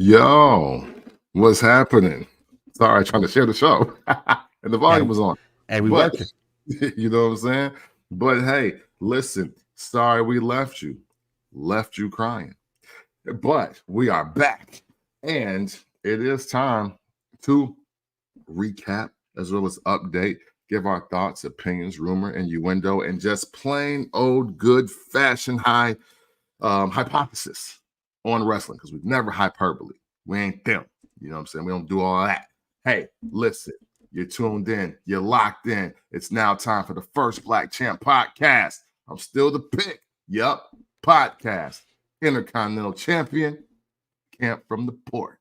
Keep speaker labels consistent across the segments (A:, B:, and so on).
A: Yo, what's happening? Sorry, trying to share the show. And the volume was on.
B: And we
A: But
B: working.
A: you know what I'm saying? But hey, listen, sorry we left you crying. But we are back. And it is time to recap as well as update, give our thoughts, opinions, rumor, innuendo, and just plain old good fashioned hypothesis on wrestling, because we've never hyperbole. We ain't them. You know what I'm saying? We don't do all that. Hey, listen, you're tuned in. You're locked in. It's now time for the First Black Champ podcast. I'm still the pick. Yup, podcast. Intercontinental Champion, Camp from the Port.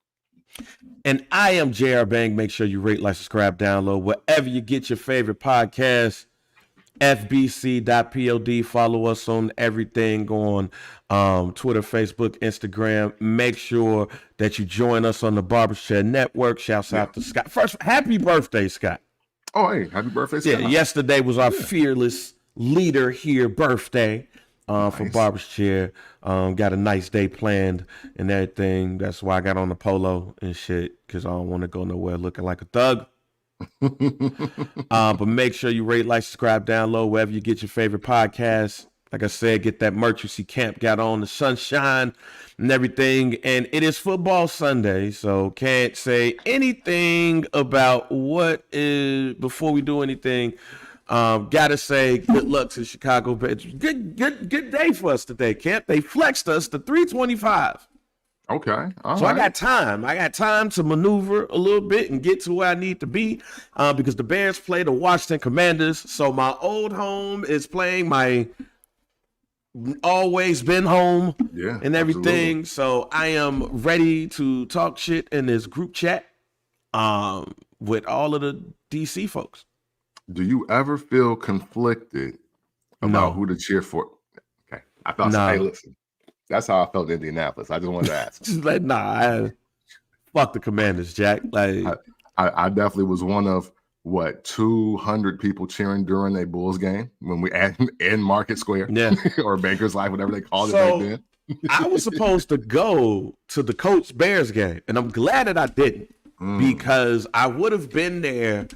B: And I am JR Bang. Make sure you rate, like, subscribe, download wherever you get your favorite podcast. FBC.pod. Follow us on everything on Twitter, Facebook, Instagram. Make sure that you join us on the Barbershop Network. Shouts out to Scott. First, happy birthday, Scott.
A: Oh, hey, happy birthday, Scott.
B: Yeah, yesterday was our fearless leader here birthday for Barbershop. Got a nice day planned and everything. That's why I got on the polo and shit, because I don't want to go nowhere looking like a thug. But make sure you rate, like, subscribe, download wherever you get your favorite podcasts. Like I said, get that merch. You see Camp got on the sunshine and everything. And it is football Sunday, so can't say anything about what is before we do anything. Gotta say good luck to Chicago. Good day for us today, Camp. They flexed us to 325.
A: Okay.
B: So I got time. I got time to maneuver a little bit and get to where I need to be because the Bears play the Washington Commanders. So my old home is playing my always been home and everything. Absolutely. So I am ready to talk shit in this group chat with all of the DC folks.
A: Do you ever feel conflicted about who to cheer for? Okay. I thought, hey, listen. That's how I felt in Indianapolis. I just wanted to ask.
B: Just like, fuck the Commanders, Jack. Like,
A: I definitely was one of 200 people cheering during a Bulls game when we in Market Square, or Bankers Life, whatever they called it back then.
B: I was supposed to go to the Colts Bears game, and I'm glad that I didn't because I would have been there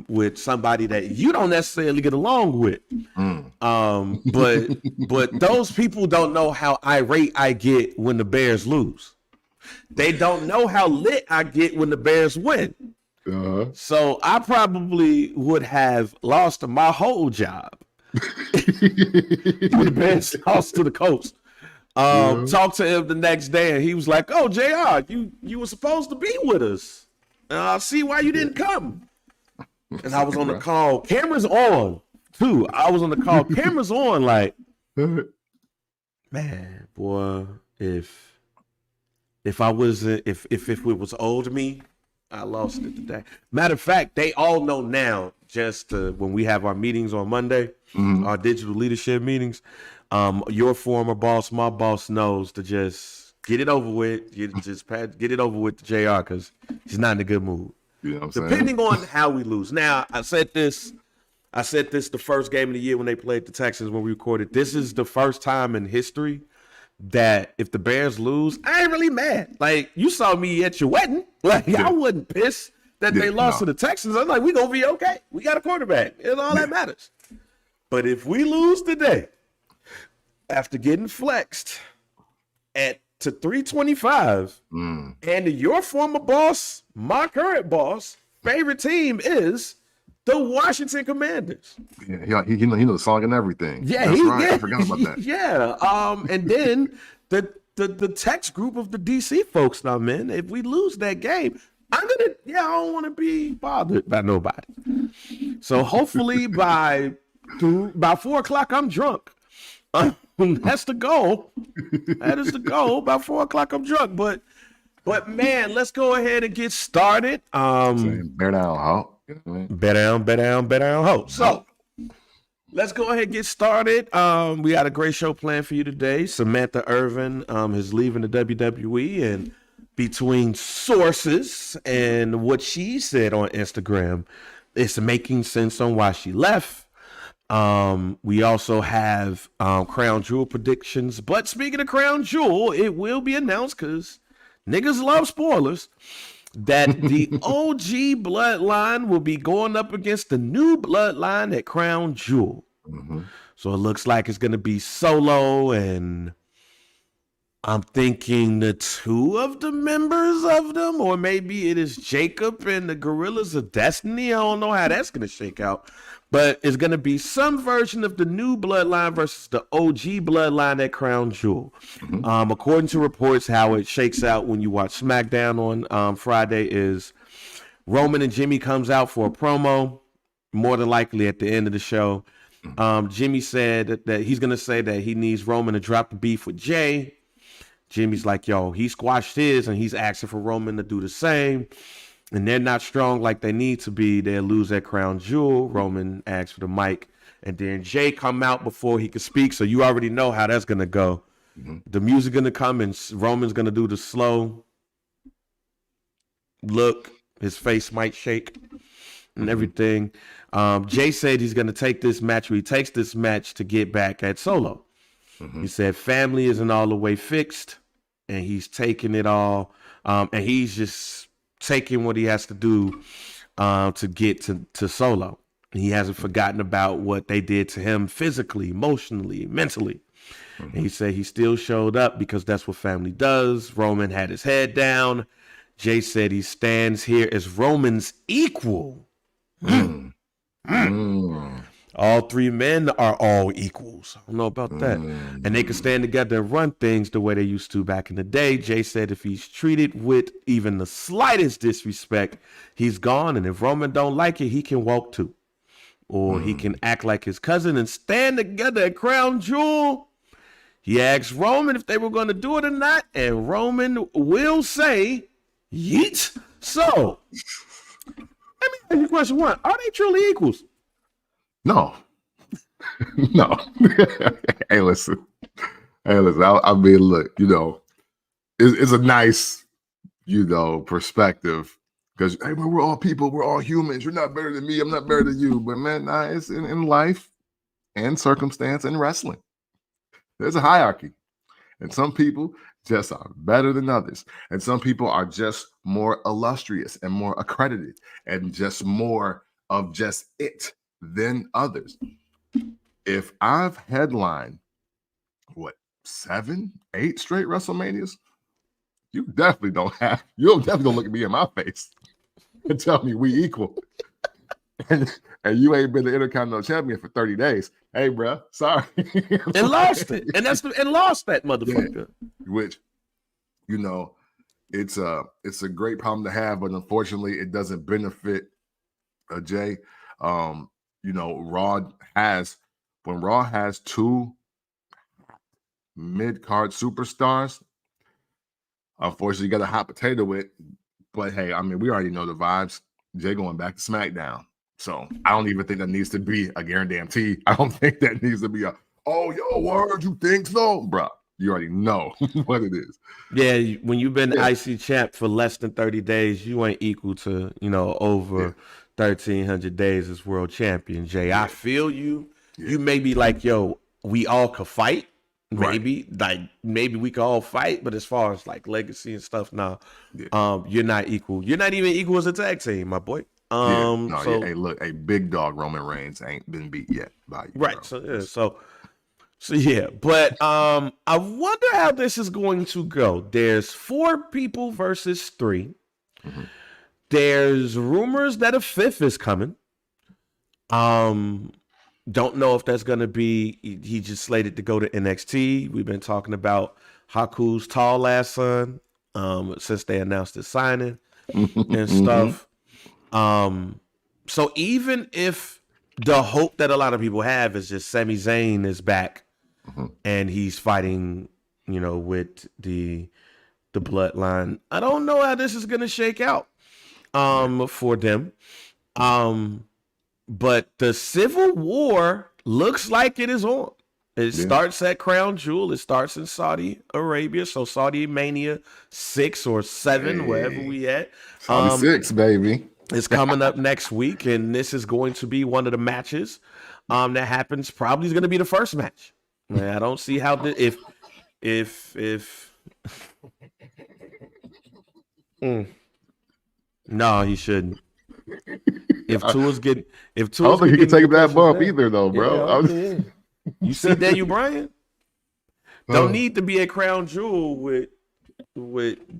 B: with somebody that you don't necessarily get along with. But those people don't know how irate I get when the Bears lose. They don't know how lit I get when the Bears win. So I probably would have lost my whole job when the Bears lost to the Colts. Talked to him the next day, and he was like, "Oh, JR, you were supposed to be with us. I see why you didn't come." And I was on the call. Cameras on, too. I was on the call. Cameras on, like, man, boy, if it was old me, I lost it today. Matter of fact, they all know now, just when we have our meetings on Monday, our digital leadership meetings, your former boss, my boss, knows to just get it over with. Get it over with to JR, because he's not in a good mood.
A: You know what I'm
B: Depending on how we lose. Now, I said this the first game of the year when they played the Texans when we recorded. This is the first time in history that if the Bears lose, I ain't really mad. Like, you saw me at your wedding. Like, I wasn't pissed that they lost to the Texans. I'm like, we gonna be okay. We got a quarterback. It's all that matters. But if we lose today, after getting flexed to 325, and your former boss, my current boss, favorite team is the Washington Commanders.
A: Yeah, he knows the song and everything.
B: Yeah,
A: that's right. I forgot about that.
B: Yeah, and then the text group of the DC folks now, man. If we lose that game, I don't want to be bothered by nobody. So hopefully by 4 o'clock, I'm drunk. That's the goal. That is the goal. By 4 o'clock, I'm drunk. But man, let's go ahead and get started.
A: Bear down, ho.
B: Bet down, ho. So let's go ahead and get started. We got a great show planned for you today. Samantha Irvin is leaving the WWE, and between sources and what she said on Instagram, it's making sense on why she left. We also have Crown Jewel predictions. But speaking of Crown Jewel, it will be announced because niggas love spoilers, that the OG Bloodline will be going up against the new Bloodline at Crown Jewel.
A: Mm-hmm.
B: So it looks like it's going to be Solo, and I'm thinking the two of the members of them, or maybe it is Jacob and the Gorillas of Destiny. I don't know how that's going to shake out, but it's going to be some version of the new Bloodline versus the OG Bloodline at Crown Jewel. Mm-hmm. According to reports, how it shakes out when you watch SmackDown on Friday is Roman and Jimmy comes out for a promo, more than likely at the end of the show. Jimmy said that he's going to say that he needs Roman to drop the beef with Jay. Jimmy's like, yo, he squashed his, and he's asking for Roman to do the same. And they're not strong like they need to be. They'll lose at Crown Jewel. Roman asks for the mic. And then Jay come out before he can speak, so you already know how that's going to go. Mm-hmm. The music going to come, and Roman's going to do the slow look. His face might shake and everything. Jay said he's going to take this match, or he takes this match to get back at Solo. Mm-hmm. He said family isn't all the way fixed, and he's taking it all, and he's just taking what he has to do to get to Solo. He hasn't forgotten about what they did to him physically, emotionally, mentally. Mm-hmm. And he said he still showed up because that's what family does. Roman had his head down. Jay said he stands here as Roman's equal. All three men are all equals. I don't know about that. And they can stand together and run things the way they used to back in the day. Jay said if he's treated with even the slightest disrespect, he's gone. And if Roman don't like it, he can walk too. Or he can act like his cousin and stand together at Crown Jewel. He asked Roman if they were going to do it or not. And Roman will say, yeet. So, let me ask you question one. Are they truly equals?
A: No. No. Hey, listen. I mean, look, it's a nice, perspective, because, hey, man, we're all people. We're all humans. You're not better than me. I'm not better than you. But, man, nah, it's in life and circumstance and wrestling. There's a hierarchy. And some people just are better than others. And some people are just more illustrious and more accredited and just more of just it than others. If I've headlined 7, 8 straight WrestleManias, you'll definitely don't look at me in my face and tell me we equal. and you ain't been the Intercontinental Champion for 30 days. Hey, bro, sorry.
B: And lost it. And lost that motherfucker.
A: Yeah. Which, it's a great problem to have, but unfortunately it doesn't benefit Jay. When Raw has 2 mid-card superstars, unfortunately you got a hot potato with. But hey, I mean, we already know the vibes. Jay going back to SmackDown. So I don't even think that needs to be a guarantee. I don't think that needs to be word, you think so? Bruh, you already know what it is.
B: Yeah, when you've been IC champ for less than 30 days, you ain't equal to, over 1,300 days as world champion, Jay. I feel you. Yeah. You may be like, we all could fight. Maybe. Right. Like, maybe we could all fight, but as far as like legacy and stuff, you're not equal. You're not even equal as a tag team, my boy.
A: Hey, look, a big dog Roman Reigns ain't been beat yet by you.
B: Right.
A: Bro.
B: So yeah. But I wonder how this is going to go. There's 4 people versus 3. Mm-hmm. There's rumors that a 5th is coming. Don't know if that's going to be, he just slated to go to NXT. We've been talking about Haku's tall ass son since they announced his signing and stuff. So even if the hope that a lot of people have is just Sami Zayn is back and he's fighting, with the bloodline, I don't know how this is going to shake out for them. But the Civil War looks like it is on. It starts at Crown Jewel. It starts in Saudi Arabia. So Saudi Mania 6 or 7, wherever we at.
A: Saudi 6, baby.
B: It's coming up next week, and this is going to be one of the matches that happens. Probably is going to be the first match. I don't see how if No, he shouldn't. If Tua's getting, if
A: I
B: Tua's
A: don't think he can take that bump
B: there,
A: either, though, bro.
B: yeah. You see Daniel Bryan? Don't need to be a crown jewel with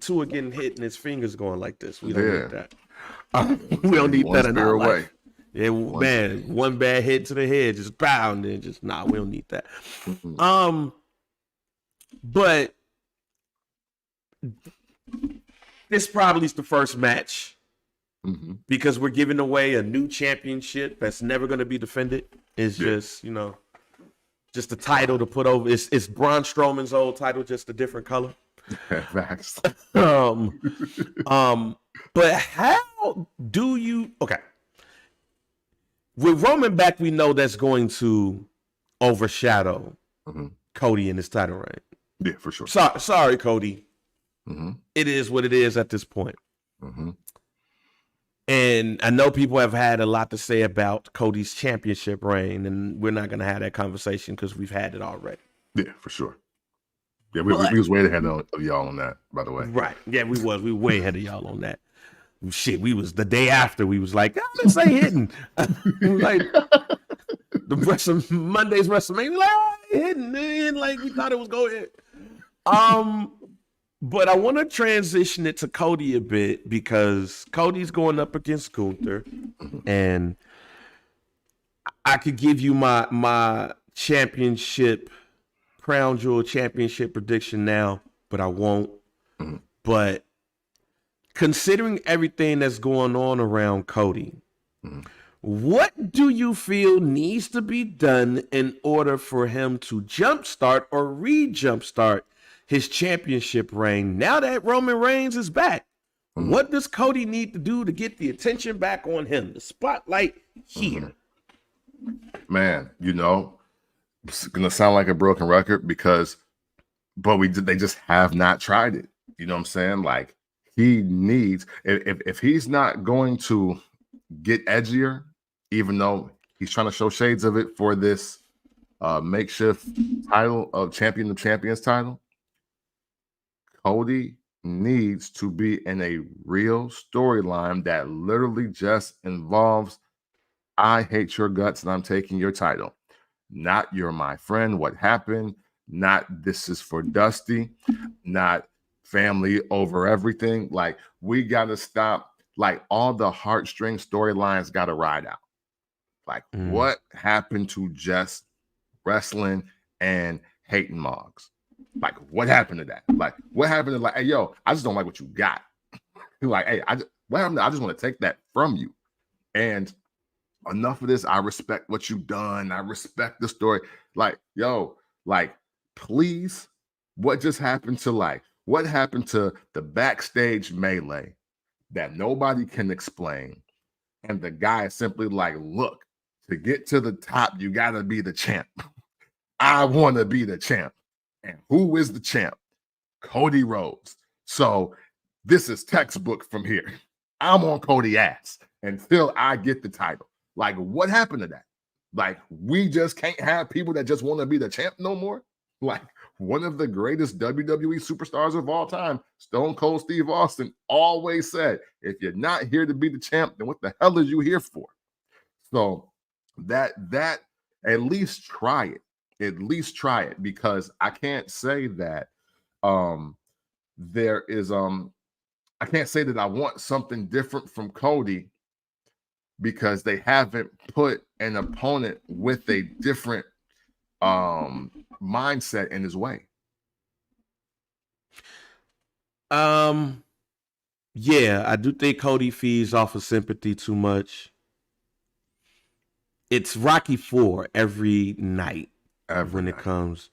B: Tua getting hit and his fingers going like this. We don't need that. We don't need that in our life. Yeah, man, one bad hit to the head, just bow, and then just we don't need that. But this probably is the first match because we're giving away a new championship that's never going to be defended. It's just just a title to put over. It's Braun Strowman's old title, just a different color.
A: Facts.
B: But how do you? Okay, with Roman back, we know that's going to overshadow Cody in his title reign.
A: Yeah, for sure.
B: Sorry, Cody. It is what it is at this point. And I know people have had a lot to say about Cody's championship reign, and we're not going to have that conversation because we've had it already.
A: Yeah, for sure. Yeah, we was way ahead of y'all on that, by the way.
B: Right. Yeah, we was. We were way ahead of y'all on that. Shit, we was the day after. We was like, this ain't hitting. Like Monday's WrestleMania, like, hitting, man. Like we thought it was going to hit. But I want to transition it to Cody a bit because Cody's going up against Gunther, and I could give you my championship, Crown Jewel championship prediction now, but I won't. But considering everything that's going on around Cody, what do you feel needs to be done in order for him to jumpstart or re-jumpstart his championship reign now that Roman Reigns is back? What does Cody need to do to get the attention back on him? The spotlight here.
A: Man, it's gonna sound like a broken record but they just have not tried it. You know what I'm saying? Like he needs, if he's not going to get edgier, even though he's trying to show shades of it for this makeshift title of Champion of Champions title, Cody needs to be in a real storyline that literally just involves, I hate your guts and I'm taking your title. Not you're my friend, what happened? Not this is for Dusty. Not family over everything. Like, we got to stop. Like, all the heartstring storylines got to ride out. Like, what happened to just wrestling and hating Moggs? Like, what happened to that? Like, what happened to, hey, yo, I just don't like what you got. Like, hey, what happened to, I just want to take that from you. And enough of this. I respect what you've done. I respect the story. Like, yo, like, please, what just happened to, what happened to the backstage melee that nobody can explain? And the guy is simply like, look, to get to the top, you got to be the champ. I want to be the champ. And who is the champ? Cody Rhodes. So this is textbook from here. I'm on Cody ass until I get the title. Like, what happened to that? Like, we just can't have people that just want to be the champ no more. Like, one of the greatest WWE superstars of all time, Stone Cold Steve Austin, always said, if you're not here to be the champ, then what the hell are you here for? So that at least try it. At least try it, because I can't say that there is I can't say that I want something different from Cody, because they haven't put an opponent with a different mindset in his way.
B: Yeah, I do think Cody feeds off of sympathy too much. It's Rocky IV every night when it comes.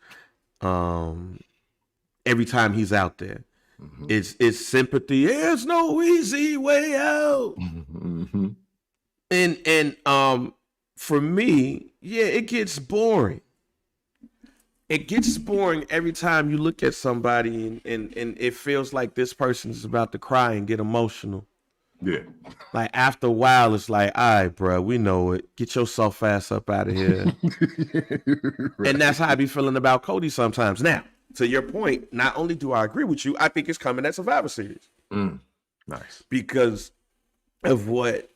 B: Every time he's out there, it's sympathy. There's no easy way out. And for me, yeah, it gets boring. It gets boring every time you look at somebody and it feels like this person is about to cry and get emotional.
A: Yeah.
B: Like, after a while, it's like, all right, bro, we know it. Get your soft ass up out of here. Right. And that's how I be feeling about Cody sometimes. Now, to your point, not only do I agree with you, I think it's coming at Survivor Series.
A: Nice.
B: because of what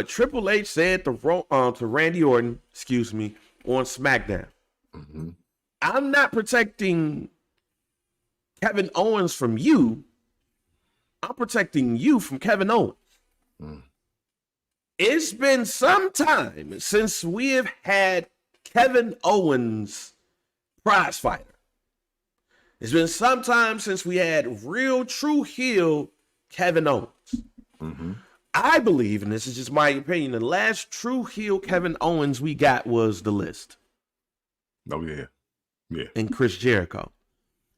B: Triple H said to Randy Orton, excuse me, on SmackDown.
A: Mm-hmm.
B: I'm not protecting Kevin Owens from you. I'm protecting you from Kevin Owens.
A: Mm.
B: It's been some time since we have had Kevin Owens prize fighter. It's been some time since we had real true heel Kevin Owens.
A: Mm-hmm.
B: I believe, and this is just my opinion, the last true heel Kevin Owens we got was The List.
A: Oh, yeah. Yeah.
B: And Chris Jericho.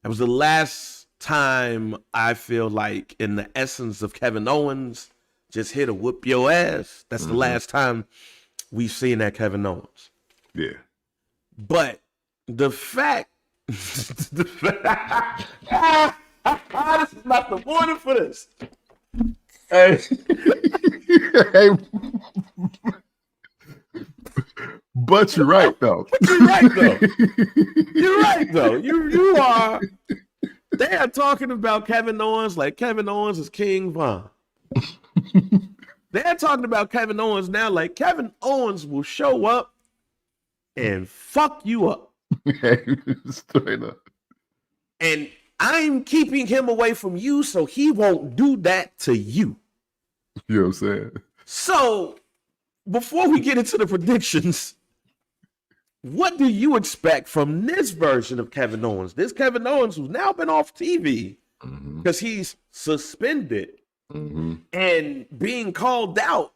B: That was the last time I feel like, in the essence of Kevin Owens, just here to whoop your ass. That's the last time we've seen that Kevin Owens.
A: Yeah.
B: But the fact, this is not the morning for this.
A: Hey. Hey. But you're right, though.
B: You're right, though. You're right, though. You are. They are talking about Kevin Owens like Kevin Owens is King Von. They're talking about Kevin Owens now like Kevin Owens will show up and fuck you up.
A: Straight up.
B: And I'm keeping him away from you so he won't do that to you.
A: You know what I'm saying?
B: So, before we get into the predictions, what do you expect from this version of Kevin Owens? This Kevin Owens who's now been off TV because he's suspended and being called out.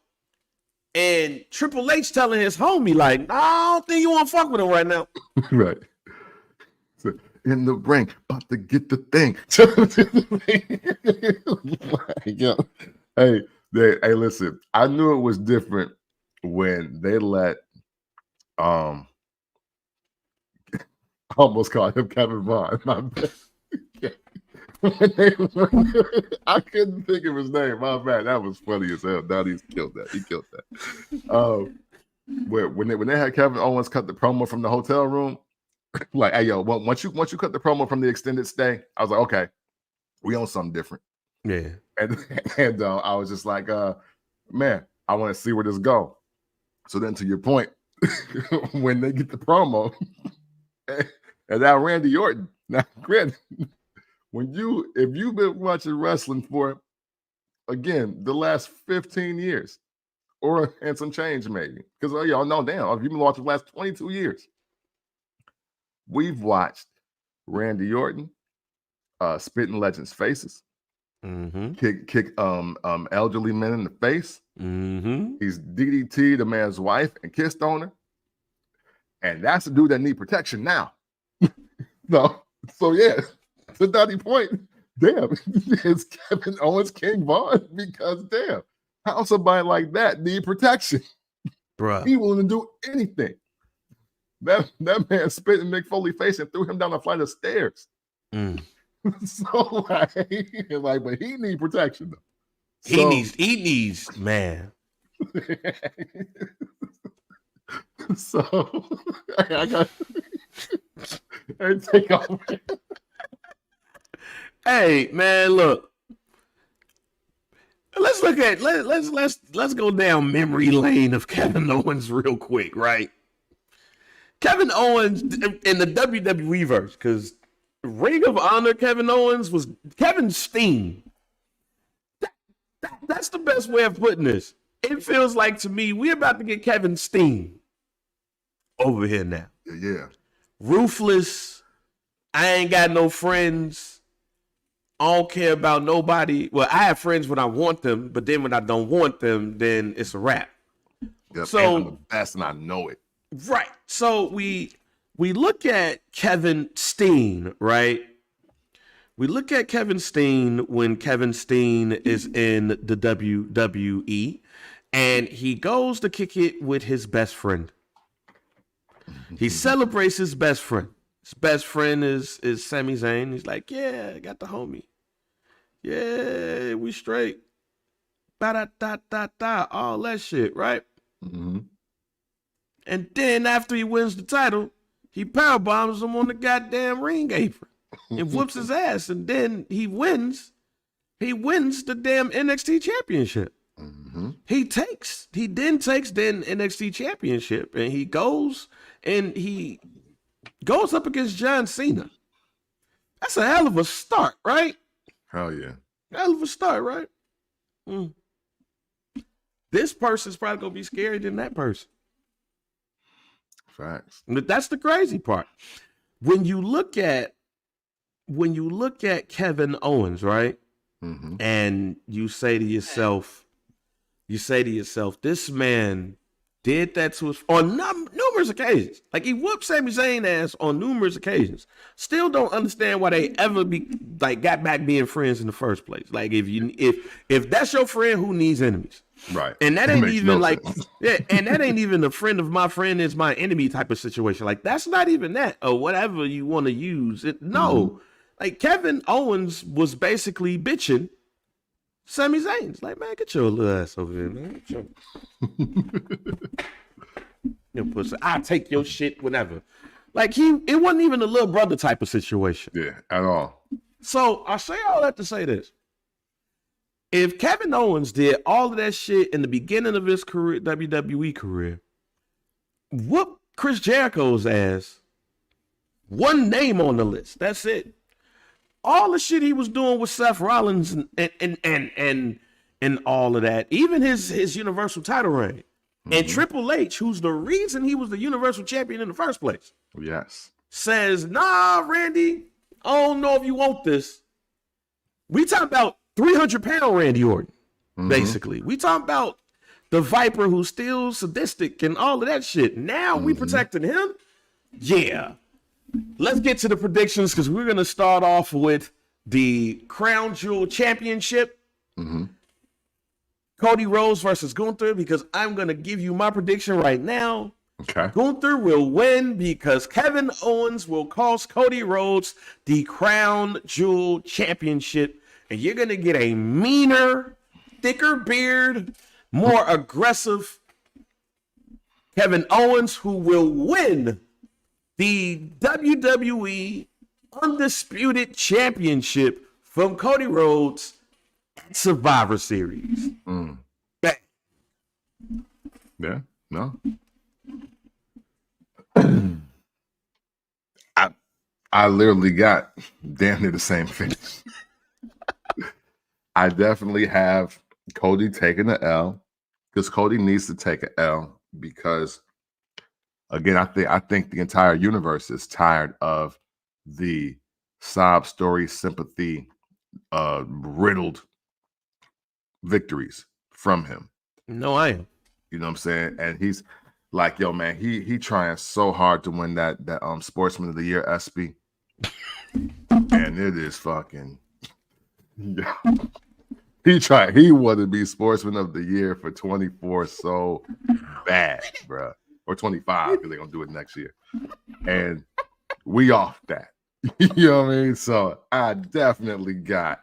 B: And Triple H telling his homie, like, nah, I don't think you want to fuck with him right now.
A: Right. So, in the ring, about to get the thing. Hey, listen, I knew it was different when they let I almost called him Kevin Vaughn. My bad. I couldn't think of his name. My bad. That was funny as hell. Now he's killed that. He killed that. When they had Kevin Owens cut the promo from the hotel room, like, hey yo, once you cut the promo from the extended stay, I was like, okay, we on something different.
B: Yeah.
A: And I was just like, man, I want to see where this go. So then, to your point, when they get the promo, and now Randy Orton, now granted, if you've been watching wrestling for, again, the last 15 years, and some change maybe, because y'all know, damn, if you've been watching the last 22 years, we've watched Randy Orton spit in legends' faces, kick elderly men in the face. He's DDT'd a man's wife and kissed on her, and that's the dude that need protection now. So yeah, to Dottie point, damn, it's Kevin Owens King Vaughn, because damn, how somebody like that need protection?
B: Bruh.
A: He willing to do anything. That man spit in Mick Foley's face and threw him down a flight of stairs. So like, but he need protection though.
B: He needs, man.
A: So I got take over.
B: Hey man, look. Let's go down memory lane of Kevin Owens real quick, right? Kevin Owens in the WWE verse, because Ring of Honor Kevin Owens was Kevin Steen. That's the best way of putting this. It feels like to me we're about to get Kevin Steen over here now.
A: Yeah.
B: Ruthless. I ain't got no friends. I don't care about nobody. Well, I have friends when I want them, but then when I don't want them, then it's a wrap.
A: Yep,
B: so
A: I'm the best, and I know it.
B: Right. So we look at Kevin Steen, right? We look at Kevin Steen when Kevin Steen is in the WWE, and he goes to kick it with his best friend. He celebrates his best friend. His best friend is Sami Zayn. He's like, yeah, I got the homie. Yeah, we straight. Ba-da-da-da-da, all that shit, right? And then after he wins the title, he power bombs him on the goddamn ring apron and whoops his ass. And then he wins. He wins the damn NXT championship.
A: Mm-hmm.
B: He then takes the NXT championship, and he goes up against John Cena. That's a hell of a start, right?
A: Hell yeah.
B: Hell of a start, right? This person's probably gonna be scarier than that person.
A: Facts.
B: But that's the crazy part. When you look at Kevin Owens, right?
A: Mm-hmm.
B: And you say to yourself, this man did that to us on numerous occasions. Like, he whooped Sami Zayn ass on numerous occasions. Still don't understand why they ever got back being friends in the first place. Like, if that's your friend, who needs enemies?
A: Right.
B: And that ain't even
A: sense.
B: and that ain't even a friend of my friend is my enemy type of situation. Like, that's not even that, or whatever you want to use it. No. Mm-hmm. Like, Kevin Owens was basically bitching Sami Zayn's like, man, get your little ass over here, man. Your pussy. I'll take your shit whenever. Like, it wasn't even a little brother type of situation.
A: Yeah, at all.
B: So I say all that to say this. If Kevin Owens did all of that shit in the beginning of his career, WWE career, whoop Chris Jericho's ass, one name on the list. That's it. All the shit he was doing with Seth Rollins and all of that, even his Universal title reign, and Triple H, who's the reason he was the Universal Champion in the first place,
A: yes,
B: says, nah, Randy, I don't know if you want this. We talking about 300-pound Randy Orton, basically. We talking about the Viper who's still sadistic and all of that shit. Now we protecting him? Yeah. Let's get to the predictions, because we're going to start off with the Crown Jewel Championship. Cody Rhodes versus Gunther, because I'm going to give you my prediction right now.
A: Okay.
B: Gunther will win because Kevin Owens will cost Cody Rhodes the Crown Jewel Championship, and you're going to get a meaner, thicker beard, more aggressive Kevin Owens, who will win the WWE Undisputed Championship from Cody Rhodes at Survivor Series. Bang.
A: Yeah, no. I literally got damn near the same finish. I definitely have Cody taking the L, because Cody needs to take an L, because again, I think the entire universe is tired of the sob story, sympathy, riddled victories from him.
B: No, I am.
A: You know what I'm saying? And he's like, yo, man, he trying so hard to win that Sportsman of the Year ESPY. And it is fucking, yeah. He wanted to be Sportsman of the Year for 24 so bad, bro. Or 25, because they're gonna do it next year. And we off that. You know what I mean? So I definitely got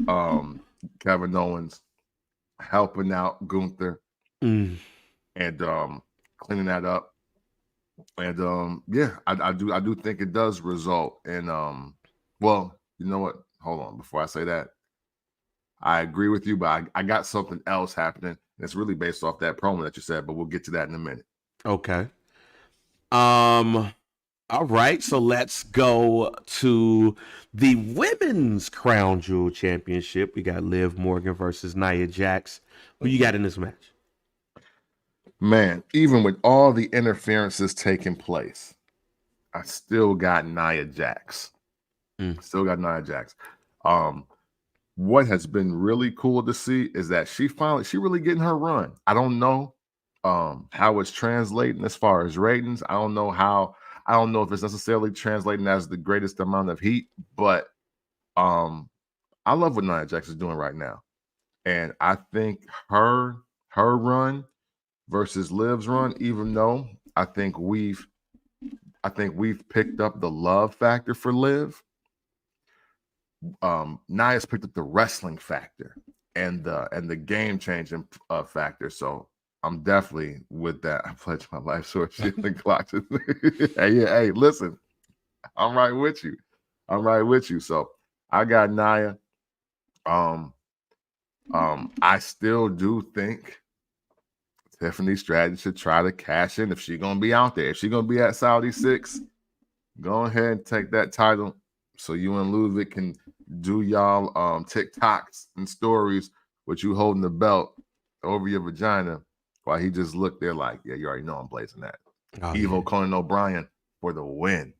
A: Kevin Owens helping out Gunther and cleaning that up. And yeah, I do think it does result in well, you know what? Hold on, before I say that, I agree with you, but I got something else happening. It's really based off that promo that you said, but we'll get to that in a minute.
B: Okay. All right, so let's go to the Women's Crown Jewel Championship. We got Liv Morgan versus Nia Jax. Who you got in this match?
A: Man, even with all the interferences taking place, I still got Nia Jax. Still got Nia Jax. What has been really cool to see is that she really getting her run. I don't know how it's translating as far as ratings. I don't know if it's necessarily translating as the greatest amount of heat, but I love what Nia Jax is doing right now. And I think her run versus Liv's run, even though I think we've picked up the love factor for Liv, Nia's picked up the wrestling factor and the game changing factor. So I'm definitely with that. I pledge my life short shit and clock. Hey, listen, I'm right with you. So I got Nia I still do think Tiffany Stratton should try to cash in if she's gonna be out there. If she's gonna be at Saudi 6, go ahead and take that title so you and Ludwig can do y'all TikToks and stories with you holding the belt over your vagina while he just looked there like, yeah, you already know I'm blazing that. Evil Conan O'Brien for the win.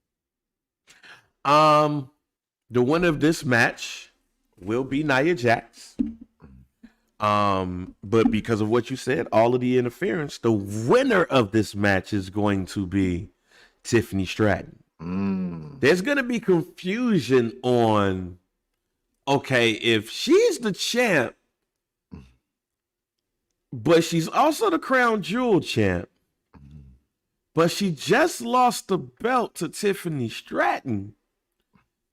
B: The winner of this match will be Nia Jax. But because of what you said, all of the interference, the winner of this match is going to be Tiffany Stratton. There's going to be confusion on, okay, if she's the champ, but she's also the Crown Jewel champ, but she just lost the belt to Tiffany Stratton.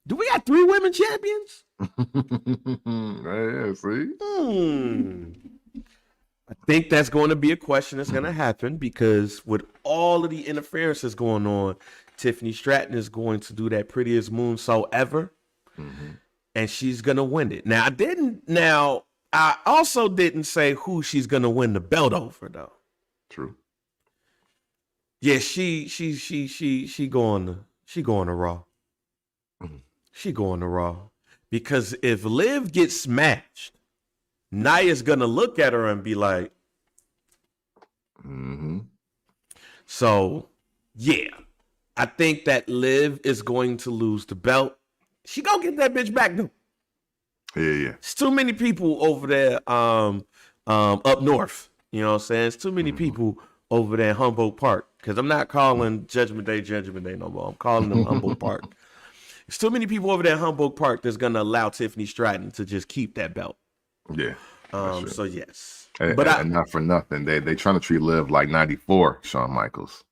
B: Do we got 3 women champions?
A: Yeah, see?
B: I think that's going to be a question that's going to happen because with all of the interferences going on, Tiffany Stratton is going to do that prettiest moonsault ever, and she's going to win it. Now, I also didn't say who she's going to win the belt over, though.
A: True.
B: Yeah, she going to Raw. She going to Raw. Because if Liv gets smashed, Nia's going to look at her and be like, So, yeah. I think that Liv is going to lose the belt. She gonna get that bitch back, though.
A: Yeah.
B: It's too many people over there up north. You know what I'm saying? It's too many people over there in Humboldt Park. Because I'm not calling Judgment Day no more. I'm calling them Humboldt Park. There's too many people over there in Humboldt Park that's going to allow Tiffany Stratton to just keep that belt.
A: Yeah.
B: So, yes.
A: And not for nothing. They trying to treat Liv like 94 Shawn Michaels.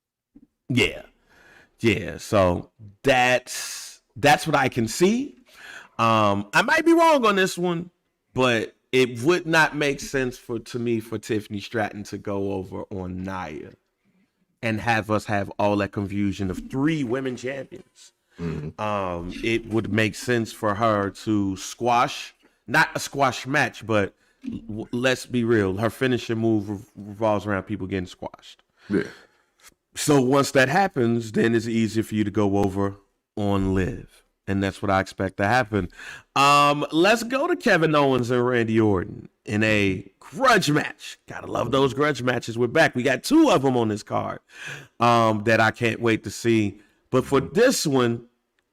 B: Yeah. So that's what I can see. I might be wrong on this one, but it would not make sense for Tiffany Stratton to go over on Nia and have us have all that confusion of 3 women champions. It would make sense for her to squash, not a squash match, but let's be real, her finishing move revolves around people getting squashed.
A: Yeah.
B: So once that happens, then it's easier for you to go over on Liv. And that's what I expect to happen. Let's go to Kevin Owens and Randy Orton in a grudge match. Gotta love those grudge matches. We're back. We got 2 of them on this card that I can't wait to see. But for this one,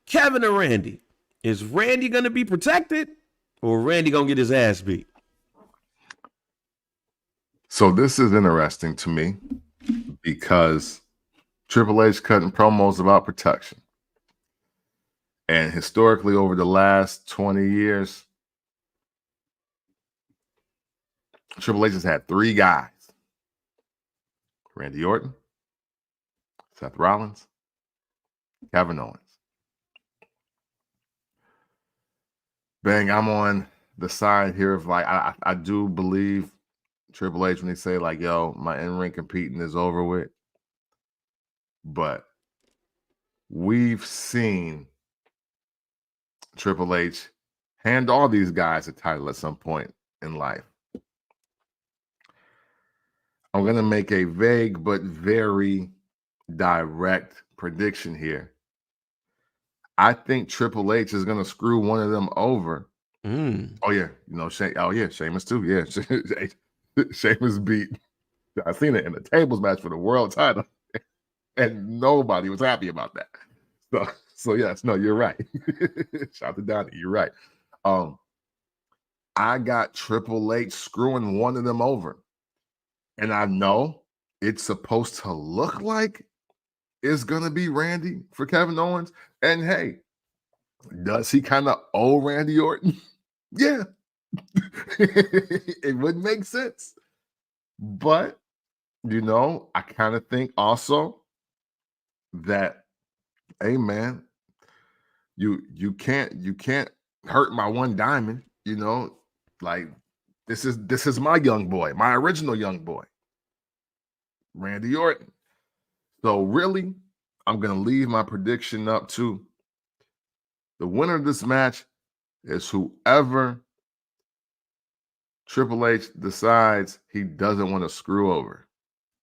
B: Kevin and Randy. Is Randy going to be protected or Randy going to get his ass beat?
A: So this is interesting to me because Triple H cutting promos about protection. And historically, over the last 20 years, Triple H has had 3 guys. Randy Orton, Seth Rollins, Kevin Owens. Bang, I'm on the side here of like, I do believe Triple H when they say like, yo, my in-ring competing is over with. But we've seen Triple H hand all these guys a title at some point in life. I'm going to make a vague but very direct prediction here. I think Triple H is going to screw one of them over. Oh, yeah. Sheamus too. Yeah. Sheamus beat. I seen it in the tables match for the world title. And nobody was happy about that. So yes, no, you're right. Shout out to Donnie. You're right. I got Triple H screwing one of them over. And I know it's supposed to look like it's going to be Randy for Kevin Owens. And hey, does he kind of owe Randy Orton? Yeah. It would make sense. But, I kind of think also that, hey, man, you can't hurt my one diamond, like this is my young boy, my original young boy, Randy Orton. So really, I'm gonna leave my prediction up to the winner of this match is whoever Triple H decides he doesn't want to screw over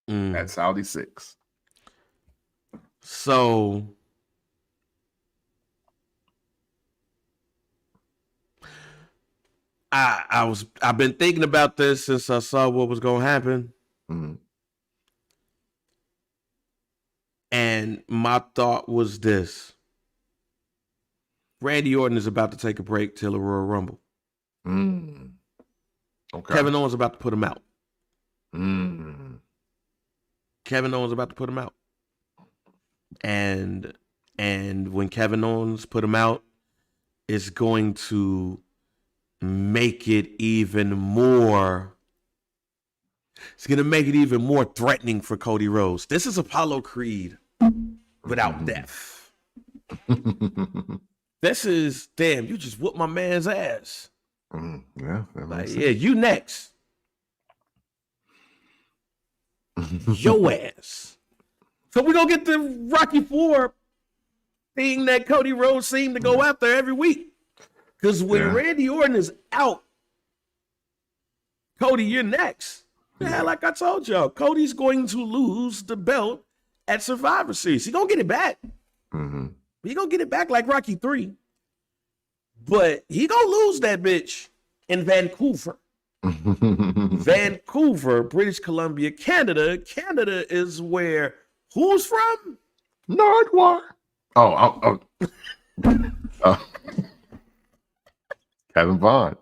A: at Saudi 6.
B: So I've been thinking about this since I saw what was gonna happen.
A: Mm-hmm.
B: And my thought was this. Randy Orton is about to take a break till the Royal Rumble.
A: Okay.
B: Kevin Owens about to put him out.
A: Kevin
B: Owens about to put him out. And when Kevin Owens put him out, it's going to make it even more. It's going to make it even more threatening for Cody Rhodes. This is Apollo Creed without death. This is, damn, you just whooped my man's ass.
A: Yeah,
B: you next. Your ass. So we're going to get the Rocky IV thing that Cody Rhodes seemed to go out there every week. Because when Randy Orton is out, Cody, you're next. Yeah, like I told y'all, Cody's going to lose the belt at Survivor Series. He's going to get it back. He's going to get it back like Rocky III. But he going to lose that bitch in Vancouver. Vancouver, British Columbia, Canada. Canada is where who's from?
A: Nardwar. Oh. Kevin Vaughn.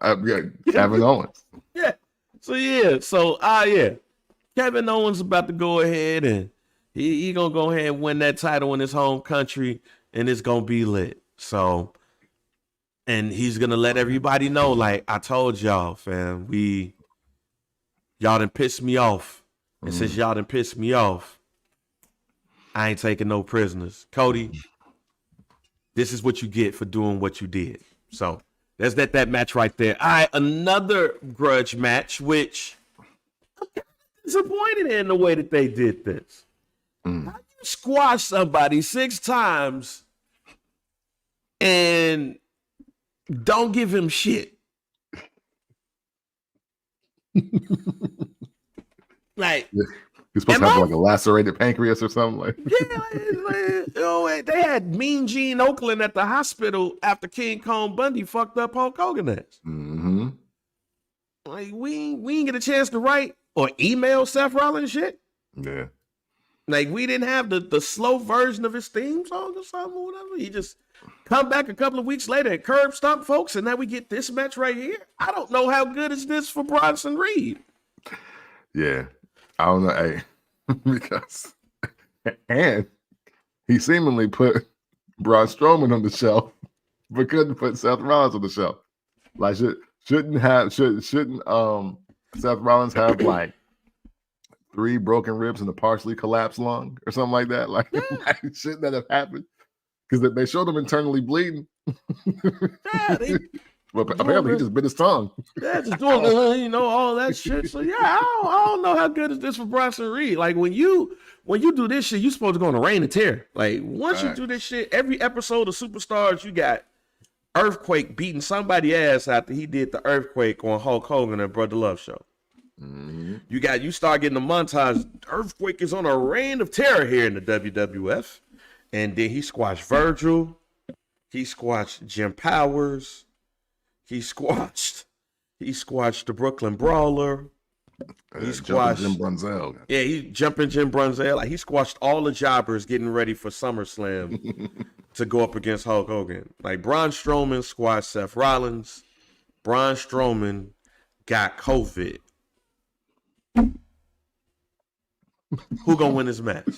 A: Kevin Owens.
B: Yeah. So Kevin Owens about to go ahead and he gonna go ahead and win that title in his home country, and it's gonna be lit. So, and he's gonna let everybody know, like I told y'all, fam, y'all done pissed me off. And since y'all done pissed me off, I ain't taking no prisoners. Cody, this is what you get for doing what you did. So there's that match right there. All right, another grudge match, which I'm disappointed in the way that they did this. How you squash somebody 6 times and don't give him shit? Like,
A: you're supposed to have like a lacerated pancreas or something like.
B: They had Mean Gene Oakland at the hospital after King Kong Bundy fucked up Hulk Hogan ass. Like we ain't get a chance to write or email Seth Rollins shit.
A: Yeah.
B: Like we didn't have the slow version of his theme song or something or whatever. He just come back a couple of weeks later and curb stomp folks, and now we get this match right here. I don't know how good is this for Bronson Reed.
A: Yeah. I don't know, because and he seemingly put Braun Strowman on the shelf, but couldn't put Seth Rollins on the shelf. Like shouldn't Seth Rollins have like 3 broken ribs and a partially collapsed lung or something like that? Like shouldn't that have happened? Because they showed him internally bleeding. Well, apparently he just bit his tongue.
B: Yeah, just doing all that shit. So yeah, I don't know how good is this for Bronson Reed. Like when you do this shit, you supposed to go on a reign of terror. Like once you do this shit, every episode of Superstars, you got Earthquake beating somebody ass after he did the Earthquake on Hulk Hogan and Brother Love Show. You start getting the montage. Earthquake is on a reign of terror here in the WWF, and then he squashed Virgil, he squashed Jim Powers. He squashed the Brooklyn Brawler. He squashed
A: Jim Brunzell.
B: Yeah, he jumping Jim Brunzell. Like he squashed all the jobbers getting ready for SummerSlam to go up against Hulk Hogan. Like Braun Strowman squashed Seth Rollins. Braun Strowman got COVID. Who gonna win this match?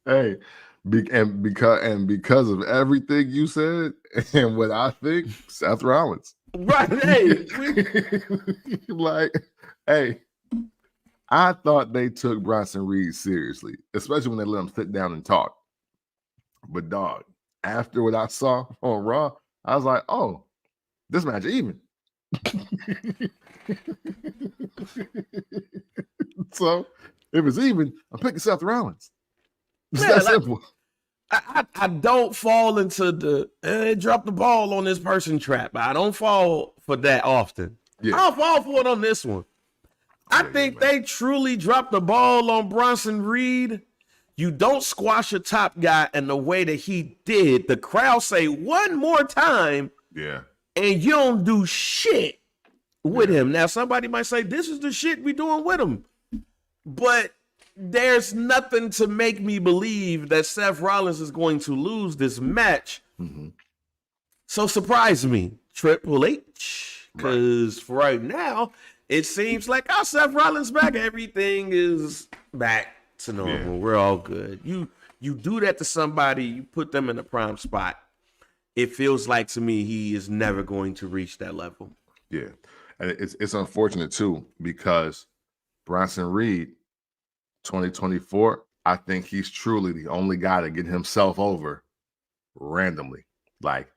A: Hey. Because of everything you said and what I think, Seth Rollins.
B: Right. Hey.
A: I thought they took Bronson Reed seriously, especially when they let him sit down and talk. But dog, after what I saw on Raw, I was like, oh, this match even. So if it's even, I'm picking Seth Rollins. It's that simple.
B: I don't fall into the drop the ball on this person trap. I don't fall for that often.
A: Yeah.
B: I'll fall for it on this one. I think they truly dropped the ball on Bronson Reed. You don't squash a top guy in the way that he did. The crowd say one more time.
A: Yeah.
B: And you don't do shit with him. Now, somebody might say, this is the shit we doing with him. But there's nothing to make me believe that Seth Rollins is going to lose this match.
A: Mm-hmm.
B: So surprise me, Triple H. Because for right now, it seems like Seth Rollins back. Everything is back to normal. Yeah. We're all good. You do that to somebody, you put them in a prime spot. It feels like to me he is never going to reach that level.
A: Yeah. And it's unfortunate too, because Bronson Reed, 2024, I think he's truly the only guy to get himself over randomly. Like,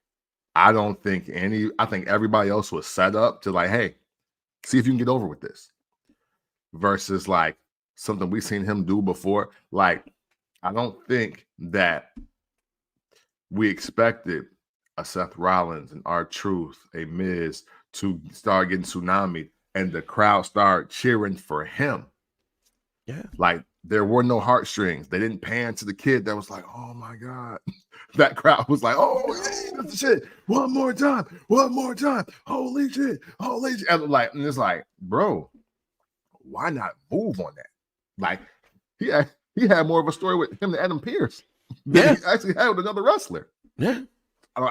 A: I think everybody else was set up to like, hey, see if you can get over with this. Versus like something we've seen him do before. Like, I don't think that we expected a Seth Rollins and R-Truth, a Miz to start getting tsunami and the crowd start cheering for him.
B: Yeah.
A: Like, there were no heartstrings. They didn't pan to the kid that was like, oh my God. That crowd was like, oh, yeah, that's the shit. One more time. Holy shit. And it's like, bro, why not move on that? Like, he had more of a story with him than Adam Pearce.
B: Yeah.
A: He actually had with another wrestler.
B: Yeah.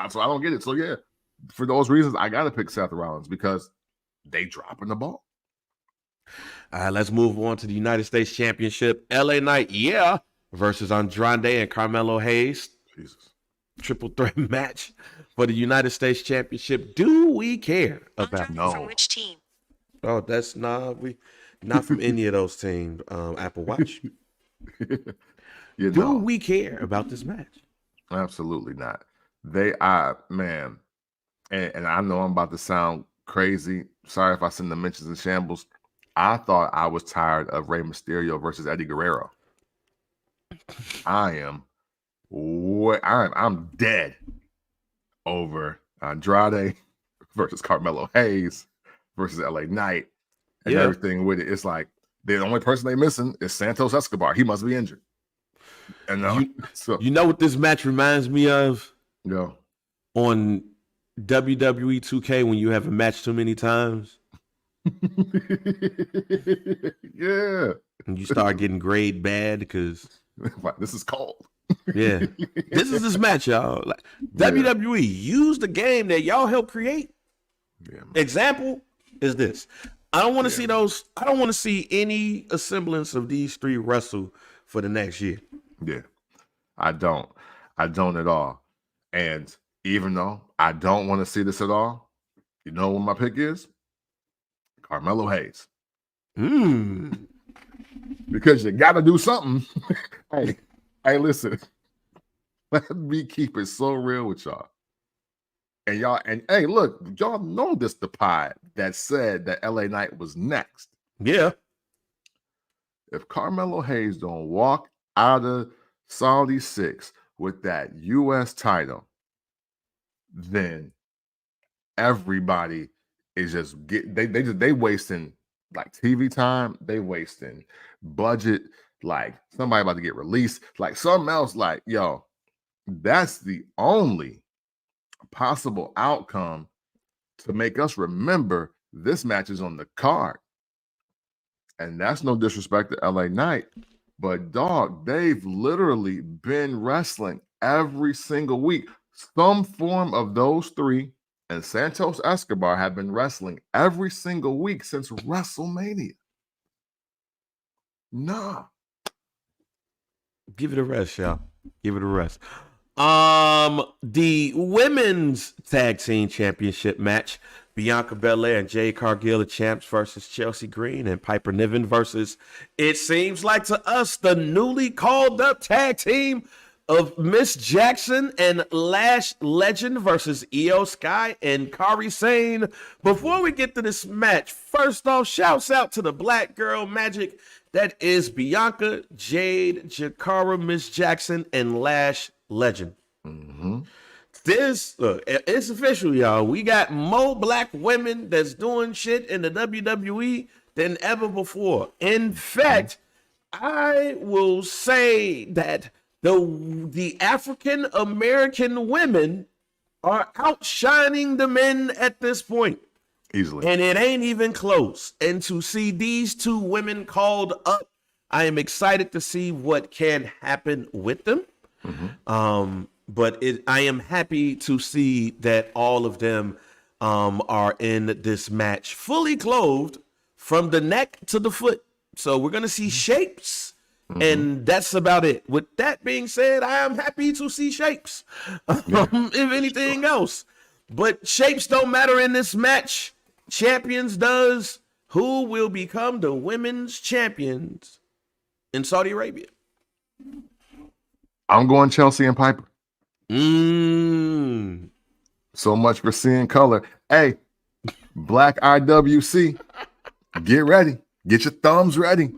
A: So I don't get it. So yeah, for those reasons, I gotta pick Seth Rollins because they dropping the ball.
B: All right, let's move on to the United States Championship. LA Knight, versus Andrade and Carmelo Hayes.
A: Jesus.
B: Triple threat match for the United States Championship. Do we care about
C: From which team?
B: Oh, that's not from any of those teams. Apple Watch. Do we care about this match?
A: Absolutely not. They are, man, and I know I'm about to sound crazy. Sorry if I send the mentions in shambles. I thought I was tired of Rey Mysterio versus Eddie Guerrero. I'm dead over Andrade versus Carmelo Hayes versus LA Knight and everything with it. It's like the only person they missing is Santos Escobar. He must be injured. And
B: you know what this match reminds me of?
A: Yeah.
B: On WWE 2K when you have a match too many times.
A: Yeah.
B: And you start getting grade bad because
A: this is cold.
B: Yeah. This is this match, y'all. Like, WWE, use the game that y'all helped create.
A: Yeah,
B: example is this. I don't want to see those. I don't want to see any semblance of these three wrestle for the next year.
A: Yeah. I don't at all. And even though I don't want to see this at all, you know what my pick is? Carmelo Hayes. Because you got to do something. Hey, listen. Let me keep it so real with y'all. And y'all, and hey, look, y'all know this the pod that said that LA Knight was next.
B: Yeah.
A: If Carmelo Hayes don't walk out of Saudi 6 with that U.S. title, then everybody is just they wasting like TV time, they wasting budget, like somebody about to get released, like something else, like yo, that's the only possible outcome to make us remember this match is on the card. And that's no disrespect to LA Knight, but dog, they've literally been wrestling every single week. Some form of those three and Santos Escobar have been wrestling every single week since WrestleMania. Nah.
B: Give it a rest, y'all. Give it a rest. The women's tag team championship match, Bianca Belair and Jade Cargill, the champs, versus Chelsea Green and Piper Niven versus, it seems like to us, the newly called up tag team, of Miss Jackson and Lash Legend versus Io Sky and Kairi Sane. Before we get to this match, first off, shouts out to the Black Girl Magic. That is Bianca, Jade, Jakara, Miss Jackson, and Lash Legend.
A: Mm-hmm.
B: This, look, it's official, y'all. We got more black women that's doing shit in the WWE than ever before. In fact, I will say that the African American women are outshining the men at this point.
A: Easily.
B: And it ain't even close. And to see these two women called up, I am excited to see what can happen with them. But I am happy to see that all of them are in this match fully clothed from the neck to the foot. So we're going to see shapes. And that's about it. With that being said, I am happy to see shapes, if anything else. But shapes don't matter in this match. Champions does. Who will become the women's champions in Saudi Arabia?
A: I'm going Chelsea and Piper. So much for seeing color. Hey, Black IWC, get ready. Get your thumbs ready.